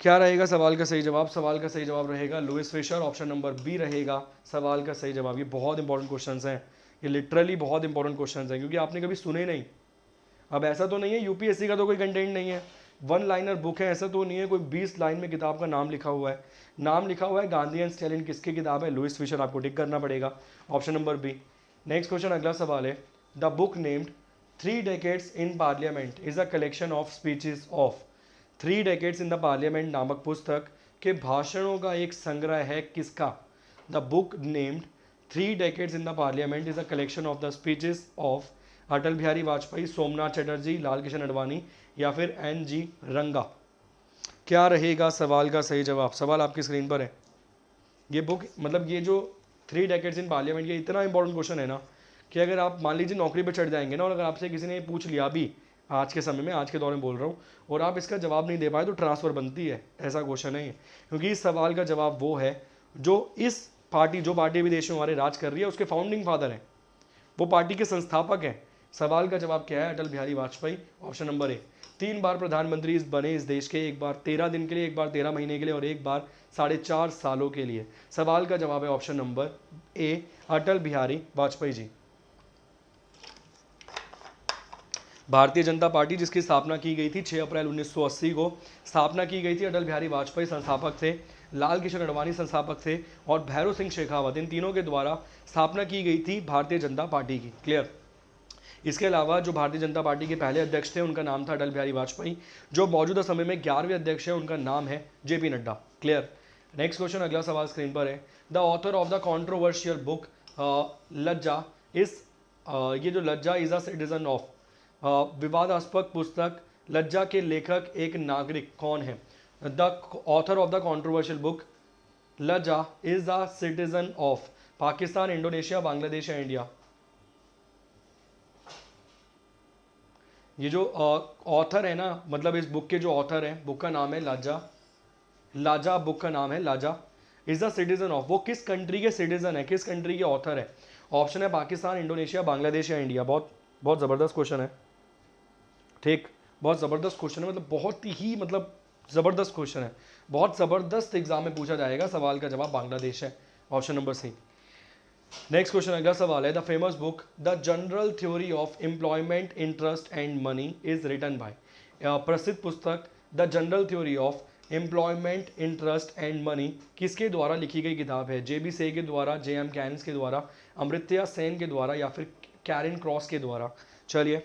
क्या रहेगा सवाल का सही जवाब? सवाल का सही जवाब रहेगा Louis Fischer. Option number B रहेगा सवाल का सही जवाब। ये बहुत इंपॉर्टेंट क्वेश्चंस हैं, ये लिटरली बहुत इंपॉर्टेंट क्वेश्चंस हैं क्योंकि आपने कभी सुने नहीं। अब ऐसा तो नहीं है यूपीएससी का तो कोई कंटेंट नहीं है, 1 लाइनर बुक है, ऐसा तो नहीं है कोई 20 लाइन में किताब का नाम लिखा हुआ है। नाम लिखा हुआ है गांधी एंड स्टेलिन, किसकी किताब है? Louis Fischer. आपको टिक करना पड़ेगा, option number B. Next question, अगला सवाल है। The book named 3 decades in parliament is a collection of speeches of. 3 decades in the parliament नामक पुस्तक के भाषणों का एक संग्रह है किसका? The book named 3 decades in the parliament is a collection of the speeches of Atal Bihari Vajpayee, Somnath Chatterjee, Lal Krishna Advani, या फिर NG रंगा। क्या रहेगा सवाल का सही जवाब? सवाल आपकी स्क्रीन पर है। ये बुक मतलब ये जो 3 डेकेड्स इन पार्लियामेंट, ये इतना इंपॉर्टेंट क्वेश्चन है ना कि अगर आप मान लीजिए नौकरी पे चढ़ जाएंगे ना और अगर आपसे किसी ने पूछ लिया अभी आज के समय में, आज के दौर में बोल रहा हूँ, और आप इसका जवाब नहीं दे पाए तो ट्रांसफ़र बनती है, ऐसा क्वेश्चन है ये। क्योंकि इस सवाल का जवाब वो है जो इस पार्टी, जो पार्टी भी देश में हमारे राज कर रही है, उसके फाउंडिंग फादर हैं। वो पार्टी के संस्थापक हैं। सवाल का जवाब क्या है? Atal Bihari Vajpayee, option number A. 3 बार प्रधानमंत्री बने इस देश के, एक बार 13 दिन के लिए, एक बार 13 महीने के लिए और एक बार 4.5 सालों के लिए। सवाल का जवाब है ऑप्शन नंबर ए, अटल बिहारी वाजपेयी जी। भारतीय जनता पार्टी जिसकी स्थापना की गई थी 6 अप्रैल 1980 को स्थापना की गई थी। अटल बिहारी वाजपेयी संस्थापक थे, लाल कृष्ण आडवाणी संस्थापक थे और भैरव सिंह शेखावत, इन तीनों के द्वारा स्थापना की गई थी भारतीय जनता पार्टी की। क्लियर। इसके अलावा जो भारतीय जनता पार्टी के पहले अध्यक्ष थे उनका नाम था अटल बिहारी वाजपेयी। जो मौजूदा समय में 11वें अध्यक्ष है उनका नाम है JP Nadda. Clear. Next question, अगला सवाल स्क्रीन पर है। The author of the controversial book Lajja is, ये जो लज्जा इज अ सिटीजन ऑफ, विवादास्पद पुस्तक लज्जा के लेखक एक नागरिक कौन है? The author of the controversial book Lajja is the citizen of Pakistan, Indonesia, Bangladesh या इंडिया। ये जो ऑथर है ना, मतलब इस बुक के जो ऑथर हैं, बुक का नाम है लाजा, लाजा बुक का नाम है लाजा। इज द सिटीजन ऑफ, वो किस कंट्री के सिटीजन है, किस कंट्री के ऑथर है? ऑप्शन है पाकिस्तान, इंडोनेशिया, बांग्लादेश या इंडिया। बहुत बहुत ज़बरदस्त क्वेश्चन है, ठीक, बहुत ज़बरदस्त क्वेश्चन है, मतलब बहुत ही मतलब ज़बरदस्त क्वेश्चन है, बहुत ज़बरदस्त एग्जाम में पूछा जाएगा। सवाल का जवाब बांग्लादेश है, option number C. Next question, अगला सवाल है। The famous book the general theory of employment, interest and money is written by, प्रसिद्ध पुस्तक the general theory of employment, interest and money किसके द्वारा लिखी गई किताब है? जे बी से के द्वारा, जे एम कैन्स के द्वारा, अमृत्या सेन के द्वारा या फिर कैरिन क्रॉस के द्वारा? चलिए,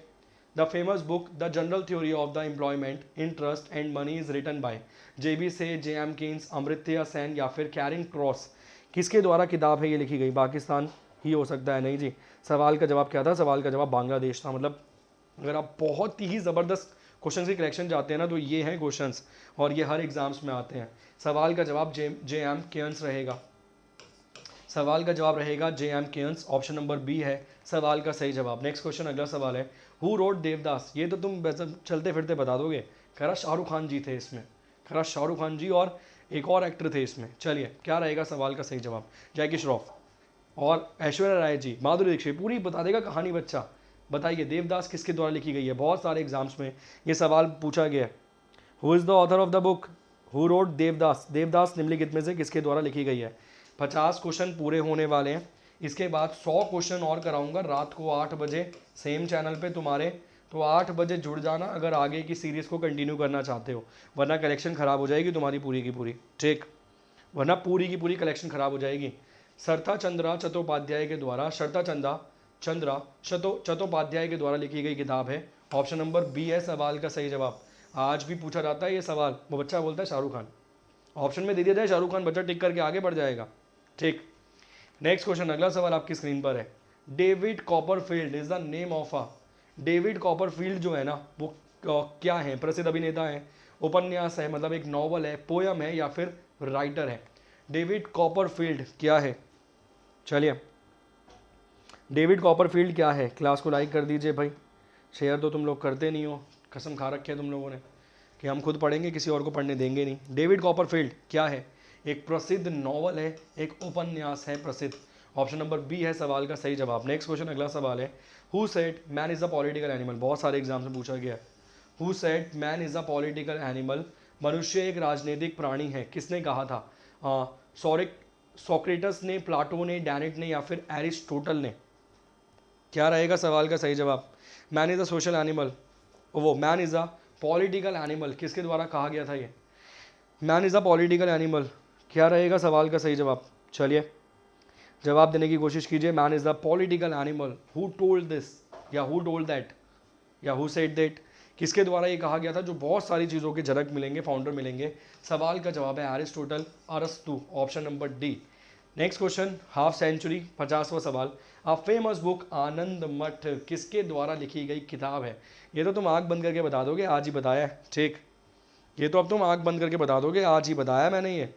the famous book the general theory of the employment, interest and money is written by J B Say, J M Keynes, Amartya Sen या फिर कैरिन क्रॉस, किसके द्वारा किताब है ये लिखी गई? पाकिस्तान ही हो सकता है, नहीं जी। सवाल का जवाब क्या था? सवाल का जवाब बांग्लादेश था। मतलब अगर आप बहुत ही ज़बरदस्त क्वेश्चन की कलेक्शन चाहते हैं ना, तो ये हैं क्वेश्चंस और ये हर एग्जाम्स में आते हैं। सवाल का जवाब जे एम केन्स रहेगा। सवाल का जवाब रहेगा J M Keynes, option number B है सवाल का सही जवाब। नेक्स्ट क्वेश्चन, अगला सवाल है। हु रोड देवदास, ये तो तुम वैसे चलते फिरते बता दोगे। खरा शाहरुख खान जी थे इसमें, खरा शाहरुख खान जी और एक और एक्टर थे इसमें। चलिए, क्या रहेगा सवाल का सही जवाब? जैकी श्रॉफ और ऐश्वर्या राय जी, माधुरी दीक्षित, पूरी बता देगा कहानी बच्चा। बताइए देवदास किसके द्वारा लिखी गई है? बहुत सारे एग्जाम्स में ये सवाल पूछा गया है। Who is the author of the book who wrote Devdas, Devdas निम्नलिखित में से किसके द्वारा लिखी गई है? 50 क्वेश्चन पूरे होने वाले हैं। इसके बाद 100 क्वेश्चन और कराऊंगा रात को 8 बजे सेम चैनल पे तुम्हारे, तो 8 बजे जुड़ जाना अगर आगे की सीरीज़ को कंटिन्यू करना चाहते हो, वरना कलेक्शन ख़राब हो जाएगी तुम्हारी पूरी की पूरी, ठीक, वरना पूरी की पूरी कलेक्शन ख़राब हो जाएगी। सरता चंद्रा चट्टोपाध्याय के द्वारा, सरता चंद्रा चट्टोपाध्याय के द्वारा लिखी गई किताब है, ऑप्शन नंबर बी है सवाल का सही जवाब। आज भी पूछा जाता है ये सवाल, वो बच्चा बोलता है शाहरुख खान, ऑप्शन में दे दिया जाए शाहरुख खान, बच्चा टिक करके आगे बढ़ जाएगा, ठीक। नेक्स्ट क्वेश्चन, अगला सवाल आपकी स्क्रीन पर है। David Copperfield is the name of a, David Copperfield जो है ना वो क्या है? प्रसिद्ध अभिनेता है, उपन्यास है, मतलब एक नॉवल है, पोयम है या फिर राइटर है? डेविड कॉपरफील्ड क्या है? चलिए, डेविड कॉपरफील्ड क्या है? क्लास को लाइक कर दीजिए भाई, शेयर तो तुम लोग करते नहीं हो, कसम खा रखी है तुम लोगों ने कि हम खुद पढ़ेंगे किसी और को पढ़ने देंगे नहीं। डेविड कॉपरफील्ड क्या है? एक प्रसिद्ध नॉवल है, एक उपन्यास है प्रसिद्ध, ऑप्शन नंबर बी है सवाल का सही जवाब। नेक्स्ट क्वेश्चन, अगला सवाल है। Who said man is a political animal, बहुत सारे एग्जाम में पूछा गया है। Who said man is a political animal, मनुष्य एक राजनीतिक प्राणी है, किसने कहा था? सोक्रेटस ने, प्लाटो ने, डैनिट ने या फिर एरिस्टोटल ने? क्या रहेगा सवाल का सही जवाब? Man is a social animal, वो man is a political animal किसके द्वारा कहा गया था ये? Man is a political animal, क्या रहेगा सवाल का सही जवाब? चलिए, जवाब देने की कोशिश कीजिए। Man is the political animal, who told this या हु टोल्ड दैट या हु सेड दैट, किसके द्वारा ये कहा गया था? जो बहुत सारी चीज़ों के जनक मिलेंगे, फाउंडर मिलेंगे। सवाल का जवाब है एरिस्टोटल, अरस्तु, option number D. Next question, half century, 50वां सवाल। अ फेमस बुक आनंद मठ किसके द्वारा लिखी गई किताब है? ये तो तुम आँख बंद करके बता दोगे, आज ही बताया है, ठीक, ये तो अब तुम आँख बंद करके बता दोगे, आज ही बताया मैंने ये।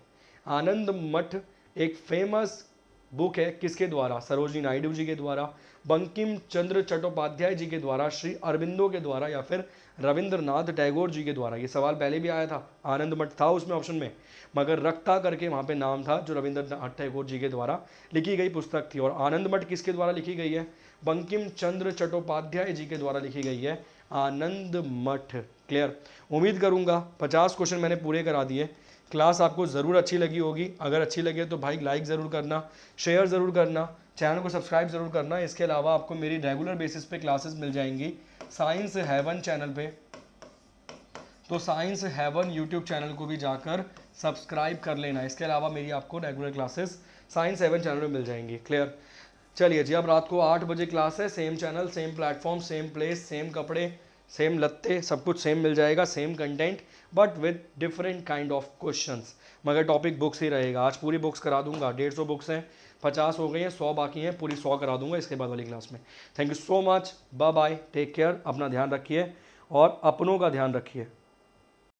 आनंद मठ एक फेमस बुक है, किसके द्वारा? सरोजिनी नायडू जी के द्वारा, बंकिम चंद्र चट्टोपाध्याय जी के द्वारा, श्री अरविंदो के द्वारा या फिर रविंद्रनाथ टैगोर जी के द्वारा? ये सवाल पहले भी आया था, आनंद मठ था उसमें ऑप्शन में, मगर रक्ता करके वहाँ पे नाम था, जो रविंद्रनाथ टैगोर जी के द्वारा लिखी गई पुस्तक थी। और आनंद मठ किसके द्वारा लिखी गई है? बंकिम चंद्र चट्टोपाध्याय जी के द्वारा लिखी गई है आनंद मठ। क्लियर। उम्मीद करूंगा 50 क्वेश्चन मैंने पूरे करा दिए। क्लास आपको ज़रूर अच्छी लगी होगी। अगर अच्छी लगे तो भाई लाइक ज़रूर करना, शेयर ज़रूर करना, चैनल को सब्सक्राइब ज़रूर करना। इसके अलावा आपको मेरी रेगुलर बेसिस पे क्लासेस मिल जाएंगी साइंस हेवन चैनल पे, तो साइंस हेवन यूट्यूब चैनल को भी जाकर सब्सक्राइब कर लेना। इसके अलावा मेरी आपको regular classes science heaven channel में मिल जाएंगी। क्लियर। चलिए जी, अब रात को 8 बजे क्लास है। Same channel, same platform, same place, same कपड़े, सेम लत्ते, सब कुछ सेम मिल जाएगा, same content, but with different kind of questions. मगर टॉपिक बुक्स ही रहेगा। आज पूरी बुक्स करा दूंगा। 150 बुक्स हैं, 50 हो गई हैं, 100 बाकी हैं। पूरी 100 करा दूंगा इसके बाद वाली क्लास में। Thank you so much. Bye bye, take care, अपना ध्यान रखिए और अपनों का ध्यान रखिए।